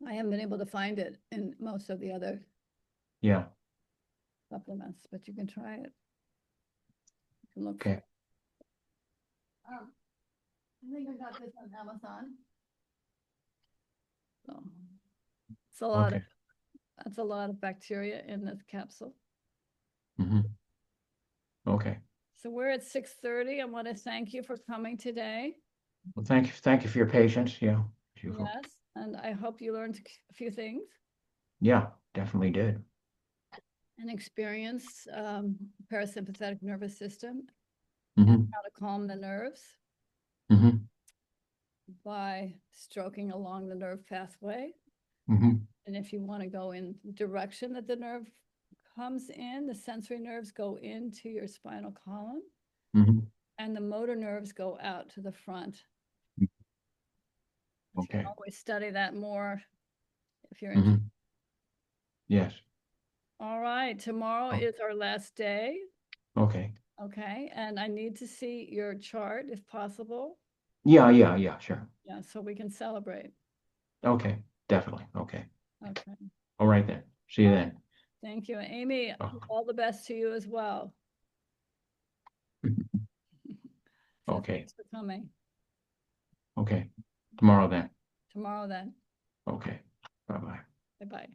[SPEAKER 1] I haven't been able to find it in most of the other
[SPEAKER 2] yeah,
[SPEAKER 1] supplements, but you can try it. You can look.
[SPEAKER 2] okay.
[SPEAKER 1] I think I got this on Amazon. So it's a lot of,
[SPEAKER 2] Okay.
[SPEAKER 1] that's a lot of bacteria in this capsule.
[SPEAKER 2] Hmm. Okay.
[SPEAKER 1] So we're at 6:30. I want to thank you for coming today.
[SPEAKER 2] Well, thank you for your patience. Yeah. as usual.
[SPEAKER 1] Yes, and I hope you learned a few things
[SPEAKER 2] Yeah, definitely did.
[SPEAKER 1] and experience parasympathetic nervous system
[SPEAKER 2] Hmm.
[SPEAKER 1] and how to calm the nerves
[SPEAKER 2] Hmm.
[SPEAKER 1] by stroking along the nerve pathway.
[SPEAKER 2] Hmm.
[SPEAKER 1] And if you want to go in the direction that the nerve comes in, the sensory nerves go into your spinal column
[SPEAKER 2] Hmm.
[SPEAKER 1] and the motor nerves go out to the front. You
[SPEAKER 2] Okay.
[SPEAKER 1] can always study that more if you're
[SPEAKER 2] Hmm.
[SPEAKER 1] interested.
[SPEAKER 2] Yes.
[SPEAKER 1] All right, tomorrow
[SPEAKER 2] Oh.
[SPEAKER 1] is our last day.
[SPEAKER 2] Okay.
[SPEAKER 1] Okay, and I need to see your chart if possible.
[SPEAKER 2] Yeah, sure.
[SPEAKER 1] Yeah, so we can celebrate.
[SPEAKER 2] Okay, definitely. Okay.
[SPEAKER 1] Okay,
[SPEAKER 2] All right then. See you then.
[SPEAKER 1] thank you. Amy,
[SPEAKER 2] Oh.
[SPEAKER 1] all the best to you as well. So
[SPEAKER 2] Okay.
[SPEAKER 1] thanks for coming.
[SPEAKER 2] Okay. Tomorrow then.
[SPEAKER 1] Tomorrow then.
[SPEAKER 2] Okay. Bye-bye.
[SPEAKER 1] Bye-bye.